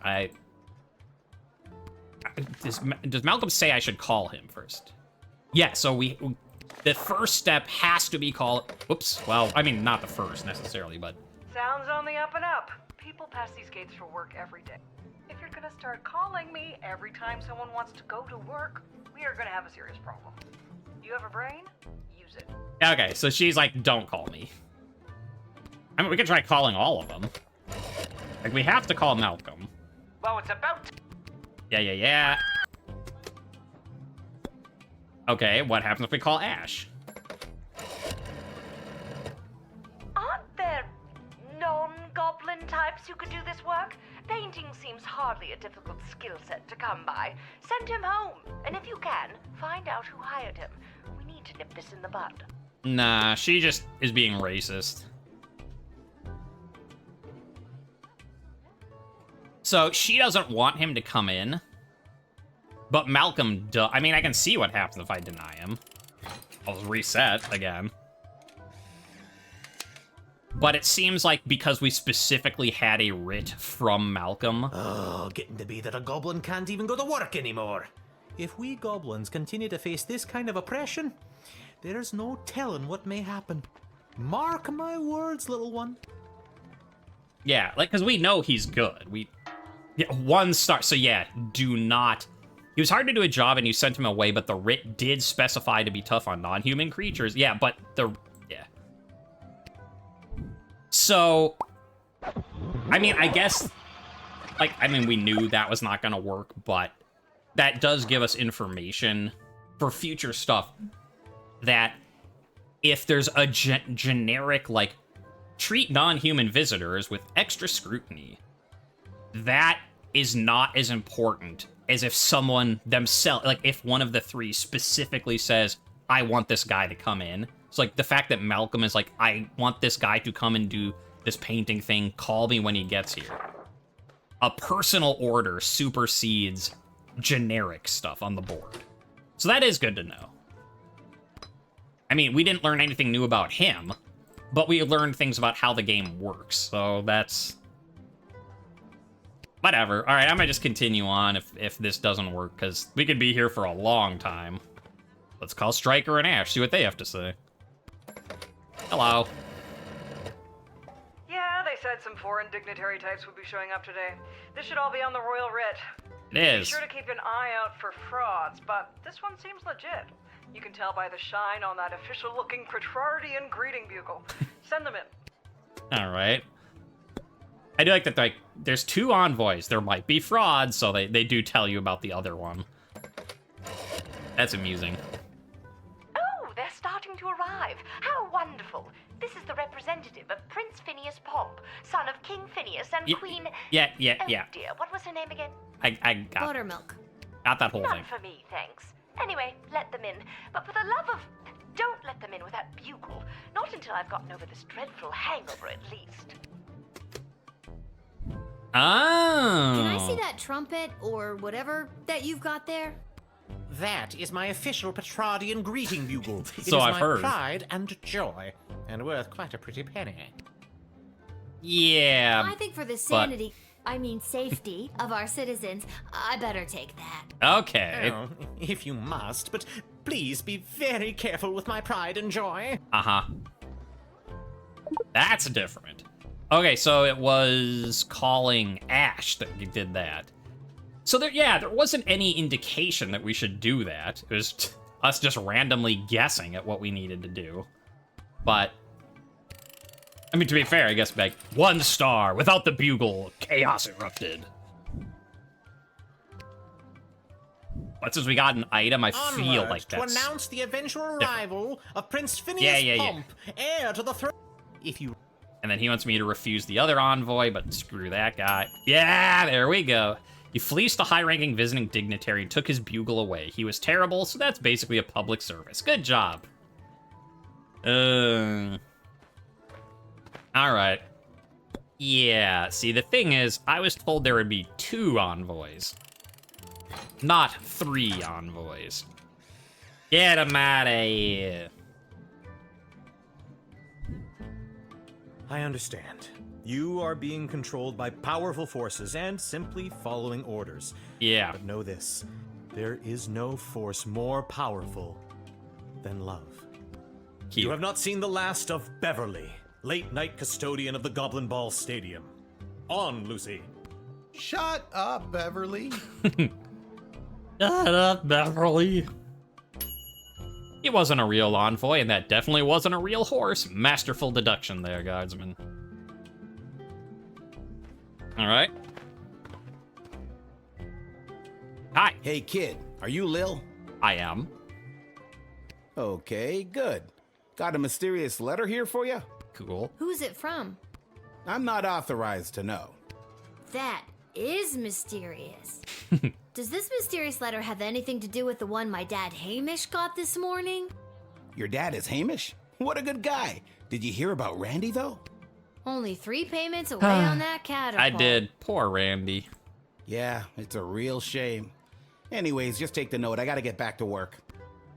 Does Malcolm say I should call him first? Yeah, so the first step has to be call... Whoops. Well, I mean, not the first necessarily, but... Sounds on the up and up. People pass these gates for work every day. If you're gonna start calling me every time someone wants to go to work, we are gonna have a serious problem. You have a brain? Use it. Okay, so she's like, don't call me. I mean, we could try calling all of them. Like, we have to call Malcolm. Well, it's about to... Yeah. Okay, what happens if we call Ash? Aren't there non-goblin types who could do this work? Painting seems hardly a difficult skill set to come by. Send him home, and if you can, find out who hired him. We need to nip this in the bud. Nah, she just is being racist. So she doesn't want him to come in, but Malcolm does. I mean, I can see what happens if I deny him. I'll reset again. But it seems like because we specifically had a writ from Malcolm... Oh, getting to be that a goblin can't even go to work anymore. If we goblins continue to face this kind of oppression, there's no telling what may happen. Mark my words, little one. Yeah, like, because we know he's good. Yeah, 1 star. So yeah, do not... He was hard to do a job and you sent him away, but the writ did specify to be tough on non-human creatures. Yeah, but the... Yeah. So... I mean, I guess... Like, I mean, we knew that was not going to work, but that does give us information for future stuff that if there's a generic, like, treat non-human visitors with extra scrutiny, that is not as important as if someone themselves, like if one of the 3 specifically says, I want this guy to come in. It's like the fact that Malcolm is like, I want this guy to come and do this painting thing, call me when he gets here. A personal order supersedes generic stuff on the board. So that is good to know. I mean, we didn't learn anything new about him, but we learned things about how the game works, so that's... Whatever. Alright, I'm gonna just continue on if this doesn't work, because we could be here for a long time. Let's call Stryker and Ash, see what they have to say. Hello. Yeah, they said some foreign dignitary types would be showing up today. This should all be on the royal writ. It is. Be sure to keep an eye out for frauds, but this one seems legit. You can tell by the shine on that official-looking Praetorian greeting bugle. Send them in. Alright. I do like that, like, there's 2 envoys. There might be frauds, so they do tell you about the other one. That's amusing. Oh, there's waiting to arrive. How wonderful. This is the representative of Prince Phineas Pomp, son of King Phineas and Queen... Yeah. Oh dear, what was her name again? I got Buttermilk. Got that whole None thing. for me, thanks. Anyway, let them in. But for the love of... Don't let them in with that bugle. Not until I've gotten over this dreadful hangover, at least. Oh. Can I see that trumpet or whatever that you've got there? That is my official Petrardian greeting bugle. It So is I've my heard. pride and joy, and worth quite a pretty penny. Yeah. I think for the sanity, safety of our citizens, I better take that. Okay. Oh, if you must, but please be very careful with my pride and joy. Uh-huh. That's different. Okay, so it was calling Ash that you did that. So there wasn't any indication that we should do that. It was us just randomly guessing at what we needed to do. But, I mean, to be fair, I guess, like, 1 star, without the bugle, chaos erupted. But since we got an item, I feel like to that's... announce the eventual arrival of Prince Phineas Pomp, heir to the throne. If you... And then he wants me to refuse the other envoy, but screw that guy. Yeah, there we go. You fleeced a high-ranking visiting dignitary and took his bugle away. He was terrible, so that's basically a public service. Good job. Alright. Yeah, see, the thing is, I was told there would be 2 envoys. Not 3 envoys. Get him out of here. I understand. You are being controlled by powerful forces and simply following orders. Yeah. But know this, there is no force more powerful than love. You have not seen the last of Beverly, late-night custodian of the Goblin Ball Stadium. On, Lucy. Shut up, Beverly. Shut up, Beverly. He wasn't a real envoy, and that definitely wasn't a real horse. Masterful deduction there, Guardsman. Alright. Hi. Hey, kid. Are you Lil? I am. Okay, good. Got a mysterious letter here for you? Cool. Who's it from? I'm not authorized to know. That is mysterious. Does this mysterious letter have anything to do with the one my dad Hamish got this morning? Your dad is Hamish? What a good guy. Did you hear about Randy, though? Only 3 payments away on that catapult. I did. Poor Randy. Yeah, it's a real shame. Anyways, just take the note. I gotta get back to work.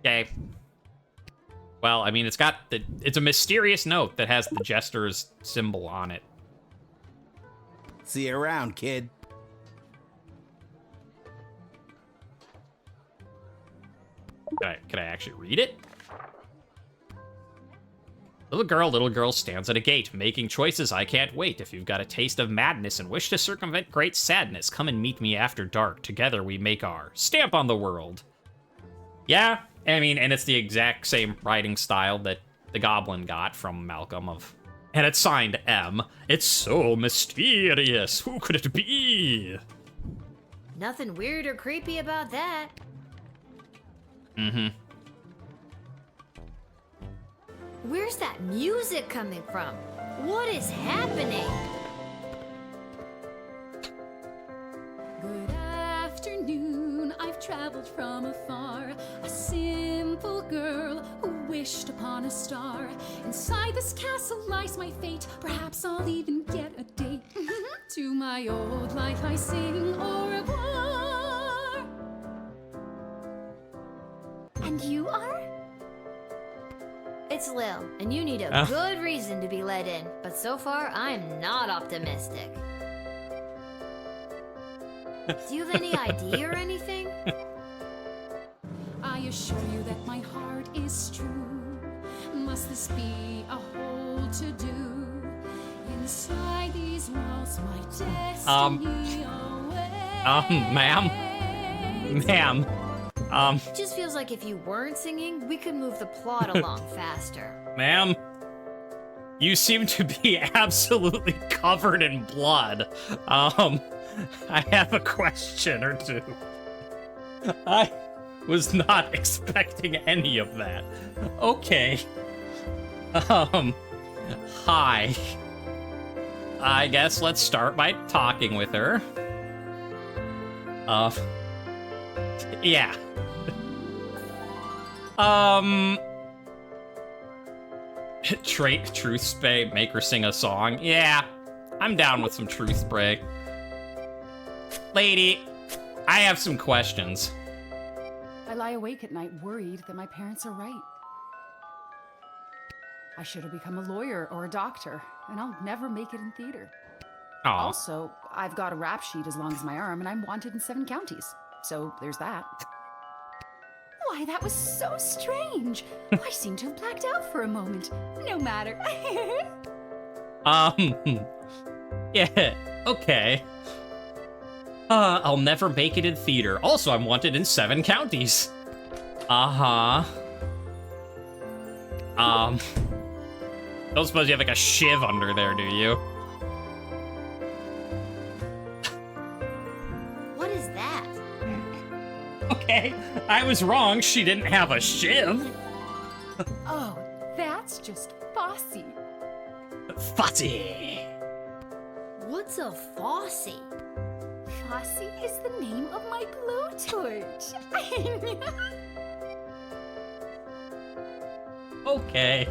Okay. Well, I mean, it's a mysterious note that has the Jester's symbol on it. See you around, kid. Can I actually read it? Little girl stands at a gate, making choices I can't wait. If you've got a taste of madness and wish to circumvent great sadness, come and meet me after dark. Together we make our stamp on the world. Yeah, I mean, and it's the exact same writing style that the Goblin got from Malcolm and it's signed M. It's so mysterious. Who could it be? Nothing weird or creepy about that. Mm-hmm. Where's that music coming from? What is happening? Good afternoon, I've traveled from afar. A simple girl who wished upon a star. Inside this castle lies my fate. Perhaps I'll even get a date. To my old life I sing au revoir. And you are? It's Lil, and you need a good reason to be let in, but so far, I'm not optimistic. Do you have any ID or anything? I assure you that my heart is true. Must this be a whole to-do? Inside these walls, my destiny awaits. Ma'am. It just feels like if you weren't singing, we could move the plot along faster. Ma'am, you seem to be absolutely covered in blood. I have a question or two. Was not expecting any of that. Okay. Hi. I guess let's start by talking with her. Yeah. Truth spray, make her sing a song. Yeah, I'm down with some truth spray. Lady, I have some questions. I lie awake at night worried that my parents are right. I should have become a lawyer or a doctor, and I'll never make it in theater. Aww. Also, I've got a rap sheet as long as my arm, and I'm wanted in 7 counties. So there's that. Why, that was so strange. I seem to have blacked out for a moment. No matter. Yeah, okay. I'll never make it in theater. Also, I'm wanted in 7 counties. Don't suppose you have like a shiv under there, do you? What is that? Okay, I was wrong. She didn't have a shiv. Oh, that's just Fossy. Fossy. What's a Fossy? Fossy is the name of my blowtorch. Okay.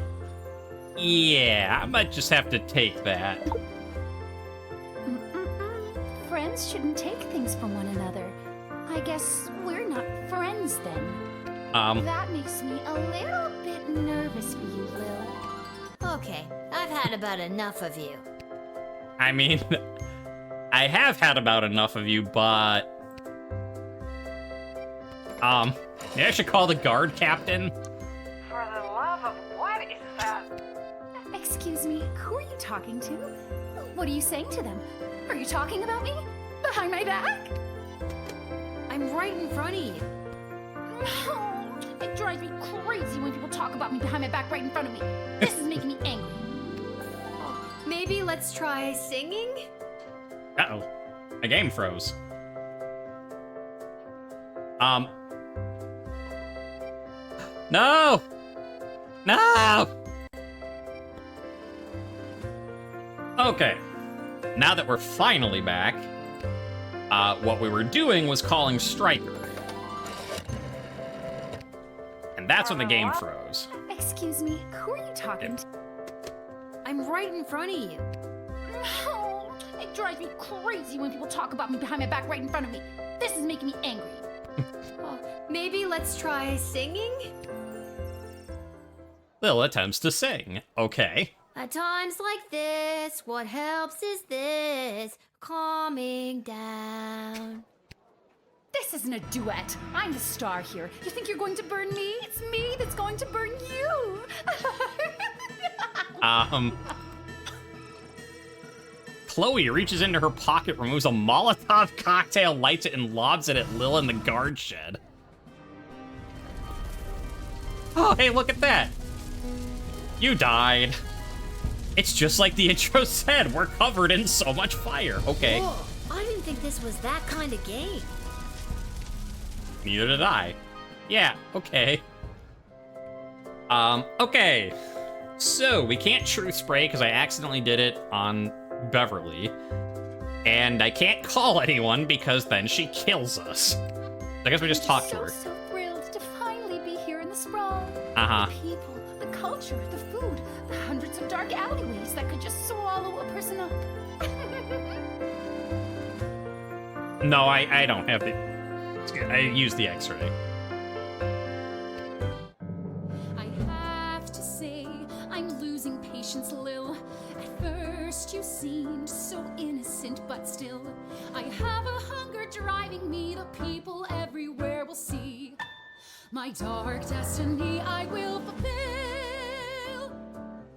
Yeah, I might just have to take that. Friends shouldn't take things from one another. I guess we're not friends then. That makes me a little bit nervous for you, Lil. Okay, I've had about enough of you. I mean, I have had about enough of you, but... maybe I should call the guard captain? For the love of what is that? Excuse me, who are you talking to? What are you saying to them? Are you talking about me? Behind my back? I'm right in front of you. No, it drives me crazy when people talk about me behind my back right in front of me. This is making me angry. Maybe let's try singing? Uh-oh. My game froze. No! No! Okay. Now that we're finally back, what we were doing was calling Striker. And that's when the game froze. Excuse me, who are you talking to? I'm right in front of you. No, it drives me crazy when people talk about me behind my back right in front of me. This is making me angry. Maybe let's try singing? Lil attempts to sing. Okay. At times like this, what helps is this, calming down. This isn't a duet. I'm the star here. You think you're going to burn me? It's me that's going to burn you. Chloe reaches into her pocket, removes a Molotov cocktail, lights it, and lobs it at Lil in the guard shed. Oh, hey, look at that. You died. It's just like the intro said. We're covered in so much fire. Okay. Whoa, I didn't think this was that kind of game. Neither did I. Yeah, okay. Okay. So, we can't truth spray because I accidentally did it on Beverly. And I can't call anyone because then she kills us. I guess we just talk to her. So thrilled to finally be here in the sprawl. Uh-huh. The people, the culture, the food, the hundreds of dark alleyways that could just swallow a person up. No, I don't have the... I use the X-ray. I have to say, I'm losing patience, Lil. At first you seemed so innocent, but still, I have a hunger driving me. The people everywhere will see my dark destiny I will fulfill.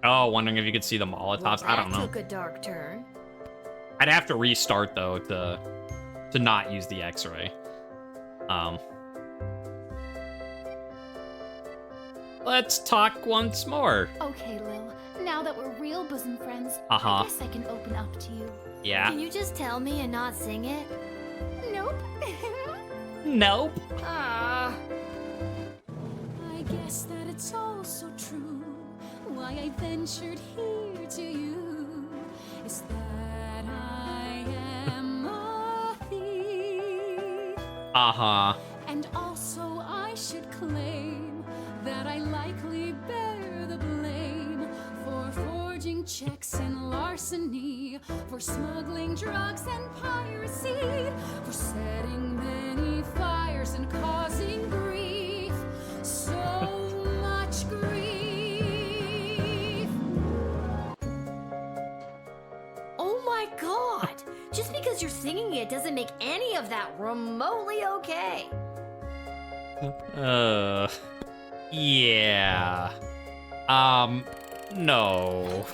Oh, wondering if you could see the Molotovs. Well, I don't know. That took a dark turn. I'd have to restart, though, to not use the X-ray. Let's talk once more. Okay, Lil. Now that we're real bosom friends, Uh-huh. I guess I can open up to you. Yeah. Can you just tell me and not sing it? Nope. Nope. Ah. confess that it's all so true. Why I ventured here to you is that I am a thief. And also I should claim that I likely bear the blame for forging checks and larceny, for smuggling drugs and piracy, for setting many fires and causing grief, so much grief. Oh my god! Just because you're singing it doesn't make any of that remotely okay. Yeah. No.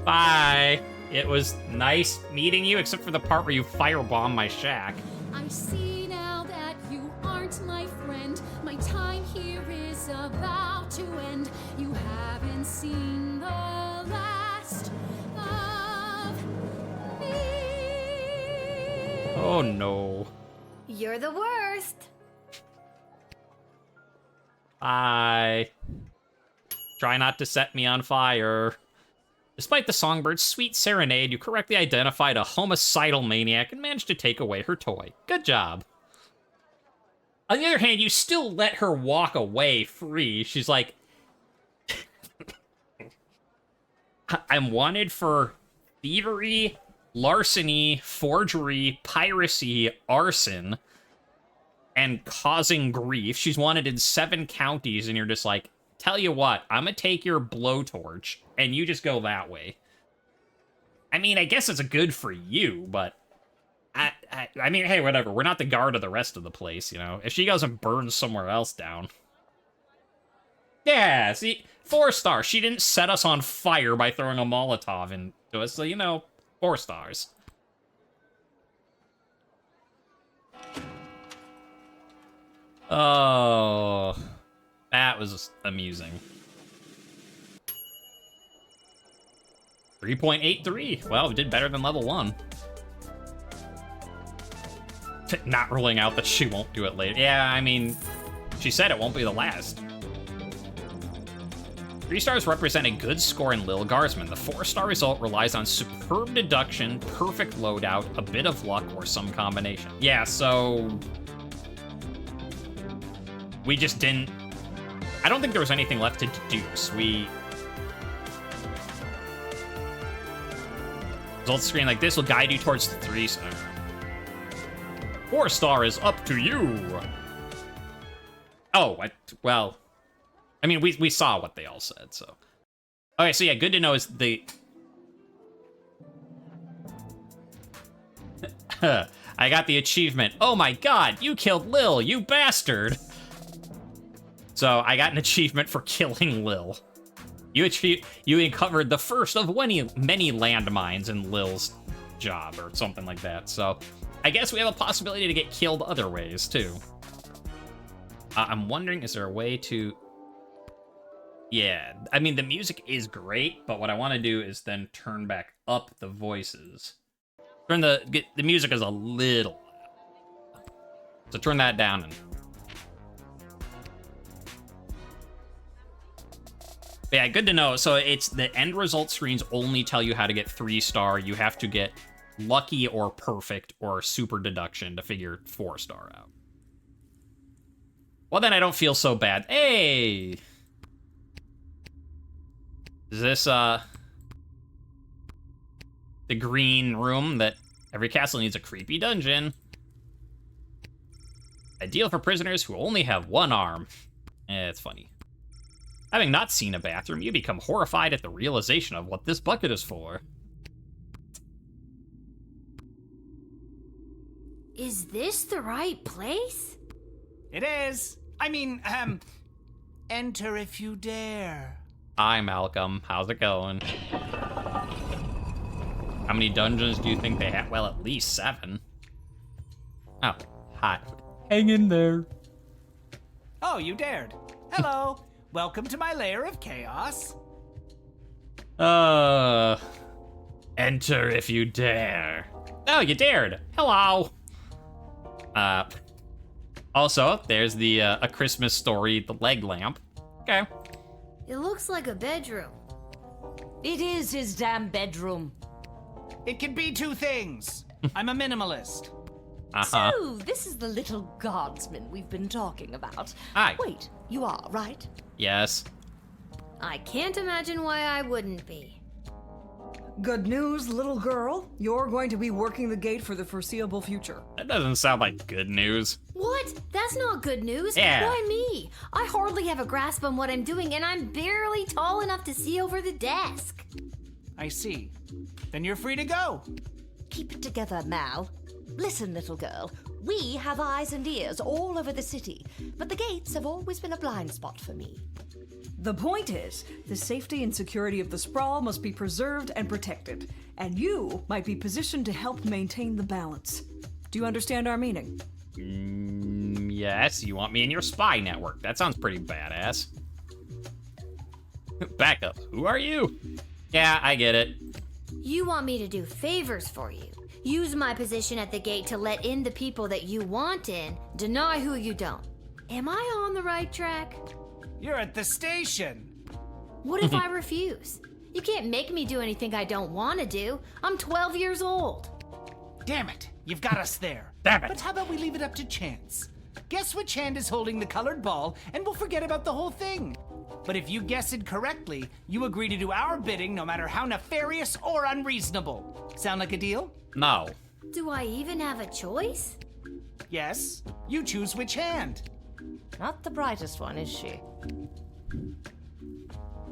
Bye. It was nice meeting you, except for the part where you firebombed my shack. I see now that you aren't my friend. My time here is about to end. You haven't seen the last of me. Oh no. You're the worst. Bye. Try not to set me on fire. Despite the songbird's sweet serenade, you correctly identified a homicidal maniac and managed to take away her toy. Good job. On the other hand, you still let her walk away free. She's like, I'm wanted for thievery, larceny, forgery, piracy, arson, and causing grief. She's wanted in 7 counties, and you're just like, tell you what, I'm gonna take your blowtorch, and you just go that way. I mean, I guess it's a good for you, but I mean, hey, whatever. We're not the guard of the rest of the place, you know? If she goes and burns somewhere else down. Yeah, see, 4-star. She didn't set us on fire by throwing a Molotov into us, so, you know, 4 stars. Oh, that was amusing. 3.83. Well, we did better than level 1. Not ruling out that she won't do it later. Yeah, I mean, she said it won't be the last. 3 stars represent a good score in Lil Guardsman. The 4-star result relies on superb deduction, perfect loadout, a bit of luck, or some combination. Yeah, so we just didn't... I don't think there was anything left to deduce. Results screen like this will guide you towards the 3-star. 4-star is up to you. Oh, well, I mean, we saw what they all said, so. Okay, so yeah, good to know is the... I got the achievement. Oh my god, you killed Lil, you bastard! So, I got an achievement for killing Lil. You uncovered the first of many landmines in Lil's job, or something like that, so... I guess we have a possibility to get killed other ways, too. I'm wondering, is there a way to... Yeah, I mean, the music is great, but what I want to do is then turn back up the voices. Turn the music is a little loud. So turn that down and... Yeah, good to know. So it's the end result screens only tell you how to get 3-star. You have to get lucky or perfect or super deduction to figure 4-star out. Well, then I don't feel so bad. Hey! Is this, the green room that every castle needs a creepy dungeon? Ideal for prisoners who only have 1 arm. It's funny. Having not seen a bathroom, you become horrified at the realization of what this bucket is for. Is this the right place? It is. I mean, enter if you dare. Hi, Malcolm. How's it going? How many dungeons do you think they have? Well, at least 7. Oh, hi. Hang in there. Oh, you dared. Hello. Welcome to my lair of chaos. Enter if you dare. Oh, you dared. Hello. Also, there's the A Christmas Story, the leg lamp. Okay. It looks like a bedroom. It is his damn bedroom. It can be two things. I'm a minimalist. Uh-huh. So, this is the little guardsman we've been talking about. Hi. Wait, you are, right? Yes. I can't imagine why I wouldn't be. Good news, little girl. You're going to be working the gate for the foreseeable future. That doesn't sound like good news. What? That's not good news. Yeah. Why me? I hardly have a grasp on what I'm doing, and I'm barely tall enough to see over the desk. I see. Then you're free to go. Keep it together, Mal. Listen, little girl. We have eyes and ears all over the city, but the gates have always been a blind spot for me. The point is, the safety and security of the sprawl must be preserved and protected, and you might be positioned to help maintain the balance. Do you understand our meaning? Yes, you want me in your spy network. That sounds pretty badass. Back up. Who are you? Yeah, I get it. You want me to do favors for you. Use my position at the gate to let in the people that you want in, deny who you don't. Am I on the right track? You're at the station. What if I refuse? You can't make me do anything I don't want to do. I'm 12 years old. Damn it, you've got us there. Damn it. But how about we leave it up to chance? Guess which hand is holding the colored ball, and we'll forget about the whole thing. But if you guess it correctly, you agree to do our bidding no matter how nefarious or unreasonable. Sound like a deal? No. Do I even have a choice? Yes. You choose which hand. Not the brightest one, is she?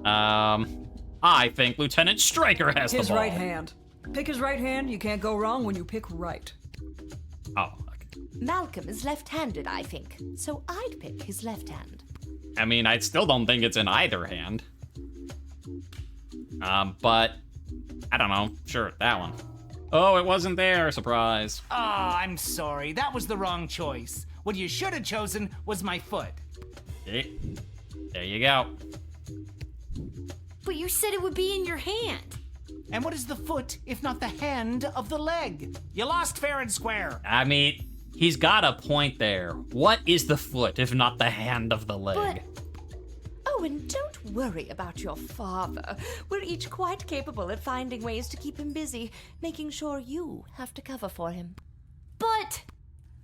I think Lieutenant Stryker has the His ball. right hand. Pick his right hand. You can't go wrong when you pick right. Oh, okay. Malcolm is left-handed, I think, so I'd pick his left hand. I mean, I still don't think it's in either hand. But I don't know. Sure, that one. Oh, it wasn't there. Surprise. Oh, I'm sorry. That was the wrong choice. What you should have chosen was my foot. There you go. But you said it would be in your hand. And what is the foot if not the hand of the leg? You lost fair and square. I mean, he's got a point there. What is the foot if not the hand of the leg? But... Oh, and don't worry about your father. We're each quite capable at finding ways to keep him busy, making sure you have to cover for him. But...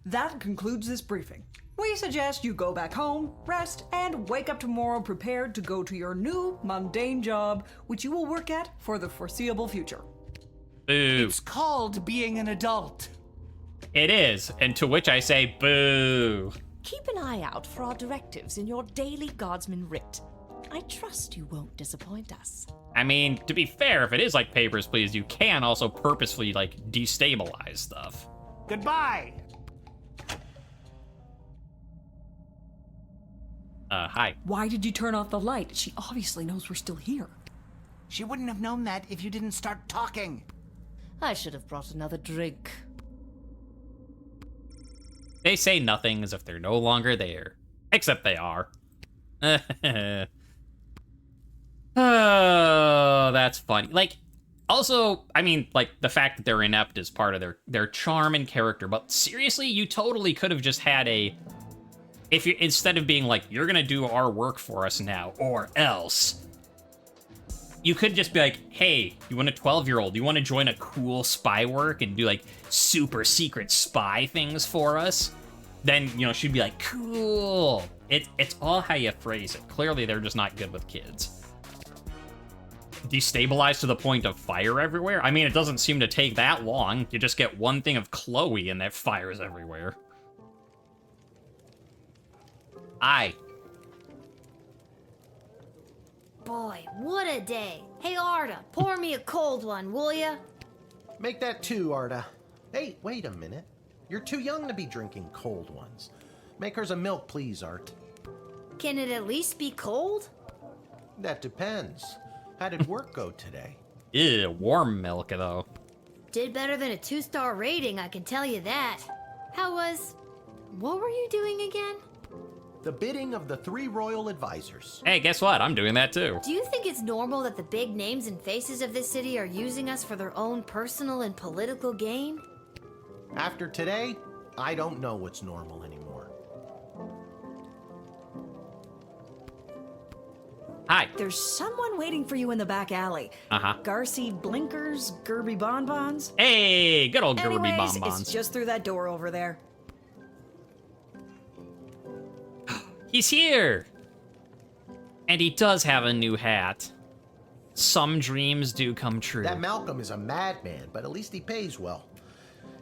That concludes this briefing. We suggest you go back home, rest, and wake up tomorrow prepared to go to your new, mundane job, which you will work at for the foreseeable future. Boo. It's called being an adult. It is, and to which I say boo. Keep an eye out for our directives in your daily Guardsman writ. I trust you won't disappoint us. I mean, to be fair, if it is like Papers, Please, you can also purposefully, like, destabilize stuff. Goodbye. Hi. Why did you turn off the light? She obviously knows we're still here. She wouldn't have known that if you didn't start talking. I should have brought another drink. They say nothing as if they're no longer there. Except they are. Oh, that's funny. Like, also, I mean, like, the fact that they're inept is part of their charm and character, but seriously, you totally could have just had a... If you, instead of being like, you're gonna do our work for us now, or else, you could just be like, hey, you want a 12-year-old? You want to join a cool spy work and do, like, super secret spy things for us? Then, you know, she'd be like, cool. It's all how you phrase it. Clearly, they're just not good with kids. Destabilized to the point of fire everywhere? I mean, it doesn't seem to take that long. You just get one thing of Chloe and that fires everywhere. Aye. Boy, what a day. Hey, Arda, pour me a cold one, will ya? Make that two, Arda. Hey, wait a minute. You're too young to be drinking cold ones. Make hers a milk, please, Art. Can it at least be cold? That depends. How did work go today? Ew, warm milk, though. Did better than a 2-star rating, I can tell you that. What were you doing again? The bidding of the 3 royal advisors. Hey, guess what? I'm doing that too. Do you think it's normal that the big names and faces of this city are using us for their own personal and political gain? After today, I don't know what's normal anymore. Hi. There's someone waiting for you in the back alley. Uh-huh. Garcy Blinkers, Gerby Bonbons. Hey, good old Gerby Anyways, Bonbons. it's just through that door over there. He's here! And he does have a new hat. Some dreams do come true. That Malcolm is a madman, but at least he pays well.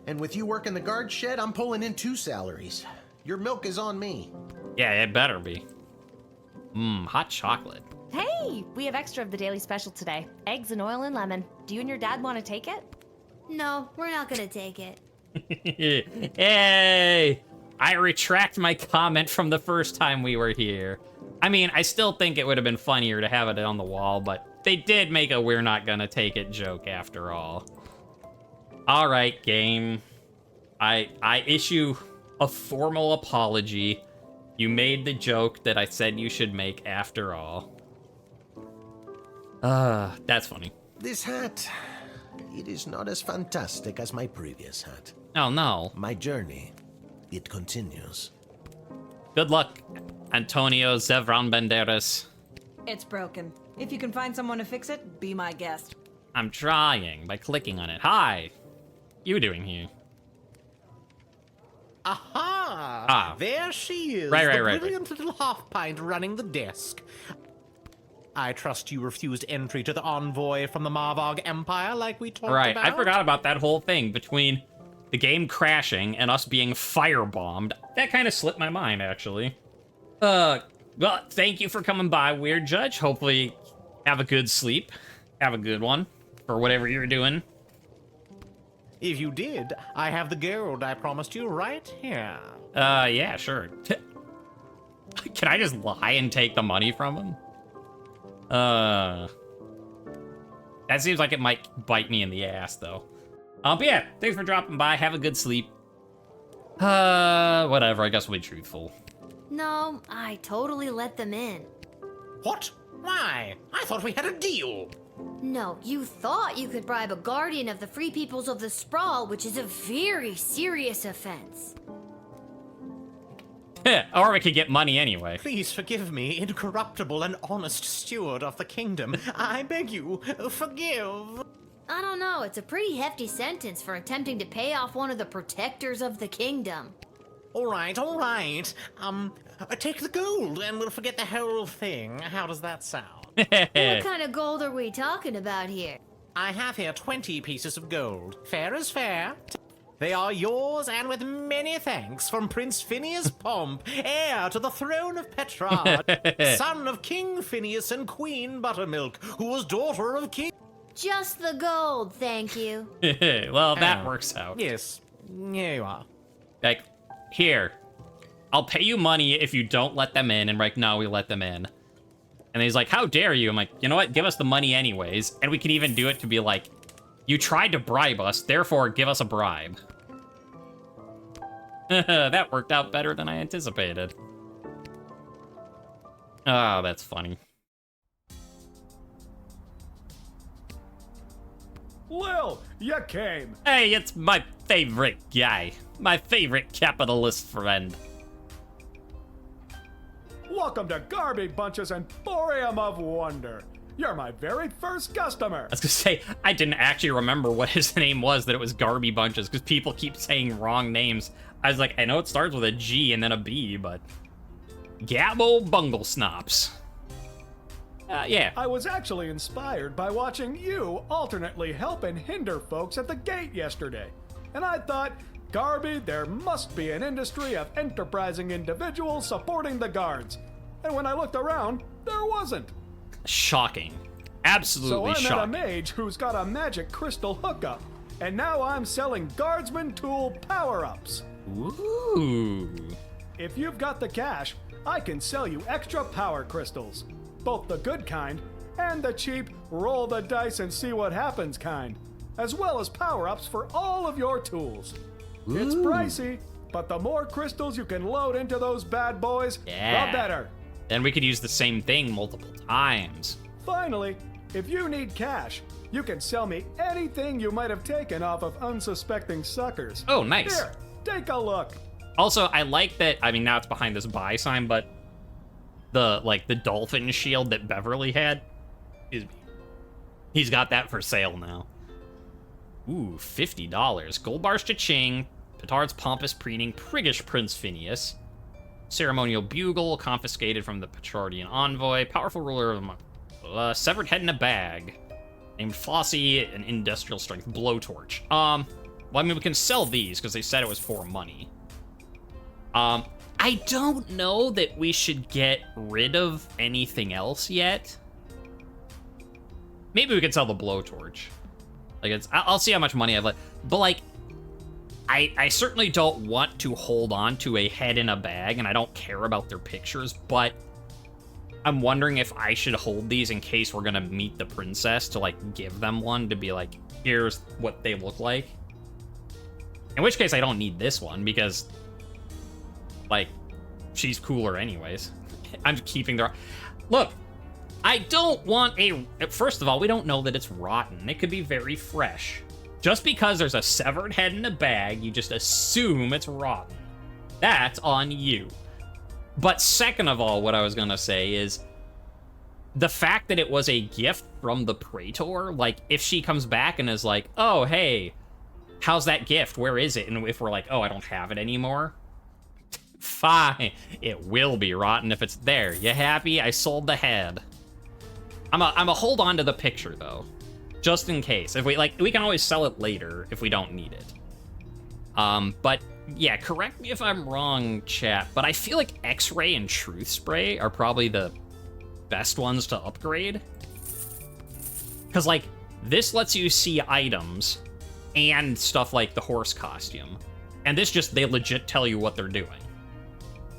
And with you working the guard shed, I'm pulling in 2 salaries. Your milk is on me. Yeah, it better be. Hot chocolate. Hey, we have extra of the daily special today. Eggs and oil and lemon. Do you and your dad want to take it? No, we're not gonna take it. Hey! I retract my comment from the first time we were here. I mean, I still think it would have been funnier to have it on the wall, but they did make a we're not gonna take it joke after all. All right, game. I issue a formal apology. You made the joke that I said you should make after all. That's funny. This hat, it is not as fantastic as my previous hat. Oh, no. My journey, it continues. Good luck, Antonio Zevran Banderas. It's broken. If you can find someone to fix it, be my guest. I'm trying by clicking on it. Hi. You doing here? Aha! Ah. There she is, Right, the right. brilliant little half-pint running the desk. I trust you refused entry to the envoy from the Marvog Empire like we talked Right, about? I forgot about that whole thing between the game crashing and us being firebombed. That kind of slipped my mind, actually. Well, thank you for coming by, Weird Judge. Hopefully have a good sleep. Have a good one for whatever you're doing. If you did, I have the gold I promised you right here. Yeah, sure. Can I just lie and take the money from him? That seems like it might bite me in the ass, though. But yeah, thanks for dropping by. Have a good sleep. Whatever, I guess we'll be truthful. No, I totally let them in. What? Why? I thought we had a deal. No, you thought you could bribe a guardian of the Free Peoples of the Sprawl, which is a very serious offense. Or we could get money anyway. Please forgive me, incorruptible and honest steward of the kingdom. I beg you, forgive. I don't know, it's a pretty hefty sentence for attempting to pay off one of the protectors of the kingdom. All right. Take the gold and we'll forget the whole thing. How does that sound? What kind of gold are we talking about here? I have here 20 pieces of gold. Fair is fair. They are yours, and with many thanks from Prince Phineas Pomp, heir to the throne of Petrarch, son of King Phineas and Queen Buttermilk, who was daughter of King... Just the gold, thank you. Well, that works out. Yes, here you are. Like, here, I'll pay you money if you don't let them in, and right now we let them in. And he's like, how dare you? I'm like, you know what? Give us the money anyways. And we can even do it to be like, you tried to bribe us, therefore give us a bribe. That worked out better than I anticipated. Oh, that's funny. Lil, you came. Hey, it's my favorite guy. My favorite capitalist friend. Welcome to Garby Bunch's Emporium of Wonder. You're my very first customer. I was gonna say, I didn't actually remember what his name was, that it was Garby Bunches, because people keep saying wrong names. I was like, I know it starts with a G and then a B, but... Gabbo Bungle Snops. Yeah. I was actually inspired by watching you alternately help and hinder folks at the gate yesterday. And I thought, Garby, there must be an industry of enterprising individuals supporting the guards. And when I looked around, there wasn't. Shocking. Absolutely shocking. So I met a mage who's got a magic crystal hookup. And now I'm selling Guardsman tool power-ups. Ooh. If you've got the cash, I can sell you extra power crystals. Both the good kind and the cheap roll the dice and see what happens kind. As well as power-ups for all of your tools. Ooh. It's pricey, but the more crystals you can load into those bad boys, the better. Then we could use the same thing multiple times. Finally, if you need cash, you can sell me anything you might have taken off of unsuspecting suckers. Oh, nice. Here, take a look. Also, I like that, I mean, now it's behind this buy sign, but the dolphin shield that Beverly had. He's got that for sale now. Ooh, $50. Gold bars cha-ching. Petard's pompous preening. Priggish Prince Phineas. Ceremonial bugle confiscated from the Petrardian envoy. Powerful ruler of the severed head in a bag. Named Flossie, an industrial strength blowtorch. Well, I mean, we can sell these because they said it was for money. I don't know that we should get rid of anything else yet. Maybe we could sell the blowtorch. Like, I'll see how much money I have left. But, like, I certainly don't want to hold on to a head in a bag, and I don't care about their pictures, but I'm wondering if I should hold these in case we're gonna meet the princess, to, like, give them one, to be like, here's what they look like. In which case, I don't need this one, because, like, she's cooler anyways. I'm keeping their... Look, I don't want a... First of all, we don't know that it's rotten. It could be very fresh. Just because there's a severed head in a bag, you just assume it's rotten. That's on you. But second of all, what I was gonna say is, the fact that it was a gift from the Praetor, like, if she comes back and is like, oh, hey, how's that gift? Where is it? And if we're like, oh, I don't have it anymore, fine. It will be rotten if it's there. You happy? I sold the head. I'm a hold on to the picture, though. Just in case. If we, like, we can always sell it later if we don't need it. But, yeah, correct me if I'm wrong, chat, but I feel like X-Ray and Truth Spray are probably the best ones to upgrade. Because, like, this lets you see items and stuff like the horse costume. And this just, they legit tell you what they're doing.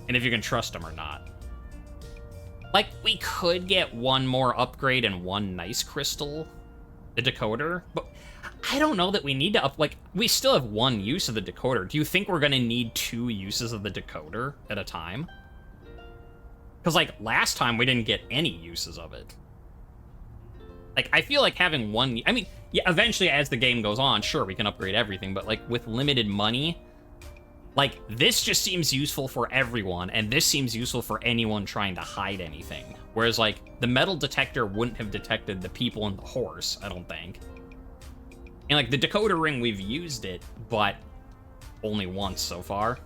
And if you can trust them or not. Like, we could get one more upgrade and one nice crystal, the decoder, but I don't know that we need to like, we still have one use of the decoder. Do you think we're gonna need 2 uses of the decoder at a time? Because, like, last time we didn't get any uses of it. Like, I feel like having one... I mean, yeah, eventually as the game goes on, sure, we can upgrade everything, but, like, with limited money, like, this just seems useful for everyone, and this seems useful for anyone trying to hide anything. Whereas, like, the metal detector wouldn't have detected the people and the horse, I don't think. And, like, the decoder ring, we've used it, but only once so far.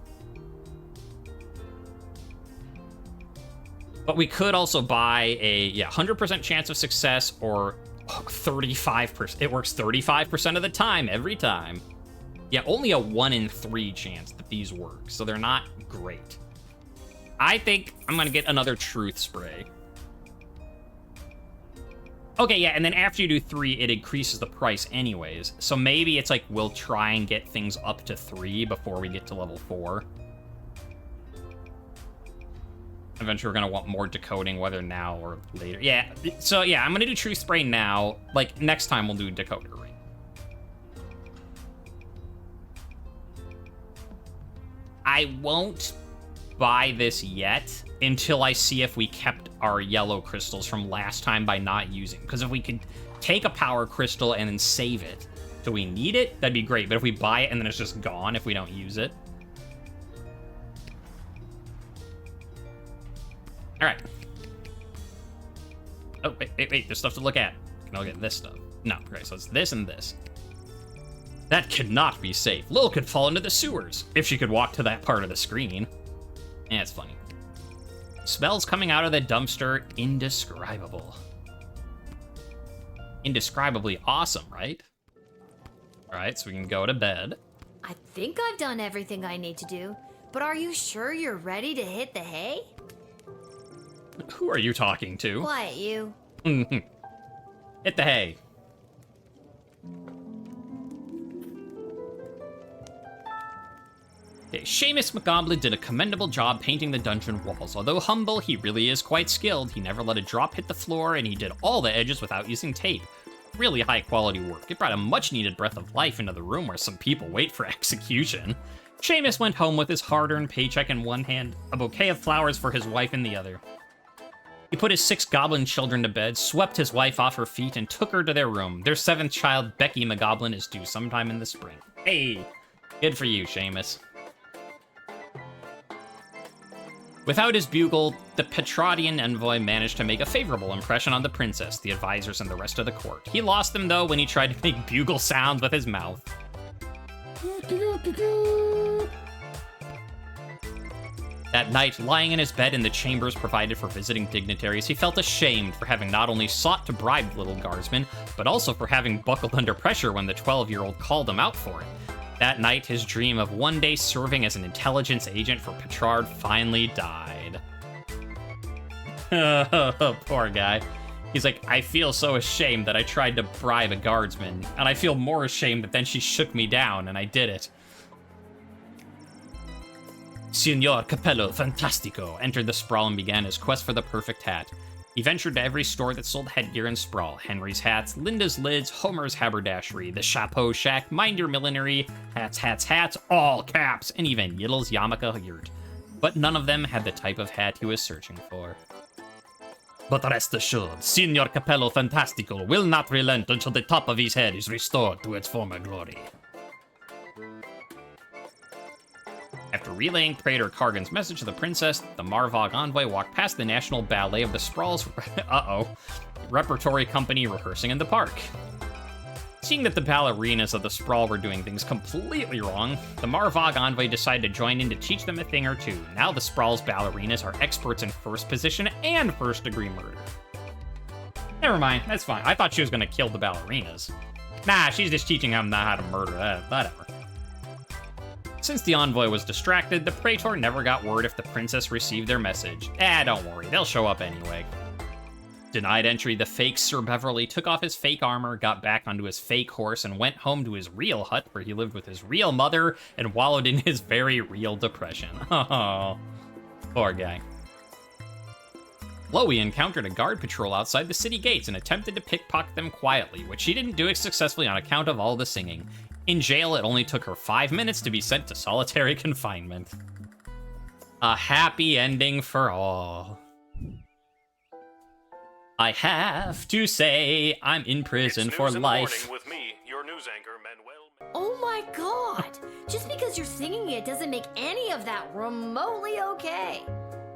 But we could also buy a, 100% chance of success, or 35%. It works 35% of the time, every time. Yeah, only a 1 in 3 chance that these work, so they're not great. I think I'm gonna get another Truth Spray. Okay, yeah, and then after you do 3, it increases the price anyways. So maybe it's like we'll try and get things up to 3 before we get to level 4. Eventually, we're gonna want more decoding, whether now or later. Yeah, so yeah, I'm gonna do Truth Spray now. Like, next time we'll do Decoder Ring. I won't buy this yet until I see if we kept our yellow crystals from last time by not using. Because if we could take a power crystal and then save it till we need it, that'd be great. But if we buy it and then it's just gone if we don't use it. All right. Oh, wait, there's stuff to look at. Can I look at this stuff? No, okay, so it's this and this. That cannot be safe. Lil could fall into the sewers if she could walk to that part of the screen. Yeah, it's funny. Smells coming out of the dumpster, indescribable. Indescribably awesome, right? All right, so we can go to bed. I think I've done everything I need to do, but are you sure you're ready to hit the hay? Who are you talking to? Quiet, you. Hit the hay. Okay, Seamus McGoblin did a commendable job painting the dungeon walls. Although humble, he really is quite skilled. He never let a drop hit the floor, and he did all the edges without using tape. Really high quality work. It brought a much needed breath of life into the room where some people wait for execution. Seamus went home with his hard-earned paycheck in one hand, a bouquet of flowers for his wife in the other. He put his 6 goblin children to bed, swept his wife off her feet, and took her to their room. Their 7th child, Becky McGoblin, is due sometime in the spring. Hey, good for you, Seamus. Without his bugle, the Petradian envoy managed to make a favorable impression on the princess, the advisors, and the rest of the court. He lost them, though, when he tried to make bugle sounds with his mouth. That night, lying in his bed in the chambers provided for visiting dignitaries, he felt ashamed for having not only sought to bribe the little guardsman, but also for having buckled under pressure when the 12-year-old called him out for it. That night, his dream of one day serving as an intelligence agent for Petrard finally died. Poor guy. He's like, I feel so ashamed that I tried to bribe a guardsman, and I feel more ashamed that then she shook me down, and I did it. Signor Capello Fantastico entered the sprawl and began his quest for the perfect hat. He ventured to every store that sold headgear in Sprawl. Henry's Hats, Linda's Lids, Homer's Haberdashery, the Chapeau Shack, Mind Your Millinery, Hats, all caps, and even Yiddle's Yarmulke Yurt. But none of them had the type of hat he was searching for. But rest assured, Signor Capello Fantastico will not relent until the top of his head is restored to its former glory. After relaying Praetor Kargan's message to the princess, the Marvog envoy walked past the National Ballet of the Sprawl's repertory company rehearsing in the park. Seeing that the ballerinas of the Sprawl were doing things completely wrong, the Marvog envoy decided to join in to teach them a thing or two. Now the Sprawl's ballerinas are experts in first position and first-degree murder. Never mind, that's fine. I thought she was gonna kill the ballerinas. Nah, she's just teaching them how to murder. Whatever. Since the envoy was distracted, the Praetor never got word if the princess received their message. Don't worry, they'll show up anyway. Denied entry, the fake Sir Beverly took off his fake armor, got back onto his fake horse, and went home to his real hut where he lived with his real mother and wallowed in his very real depression. Oh, poor guy. Chloe encountered a guard patrol outside the city gates and attempted to pickpocket them quietly, which she didn't do successfully on account of all the singing. In jail, it only took her 5 minutes to be sent to solitary confinement. A happy ending for all. I have to say, I'm in prison for life. With me, your news anchor, Manuel. Oh my god! Just because you're singing it doesn't make any of that remotely okay.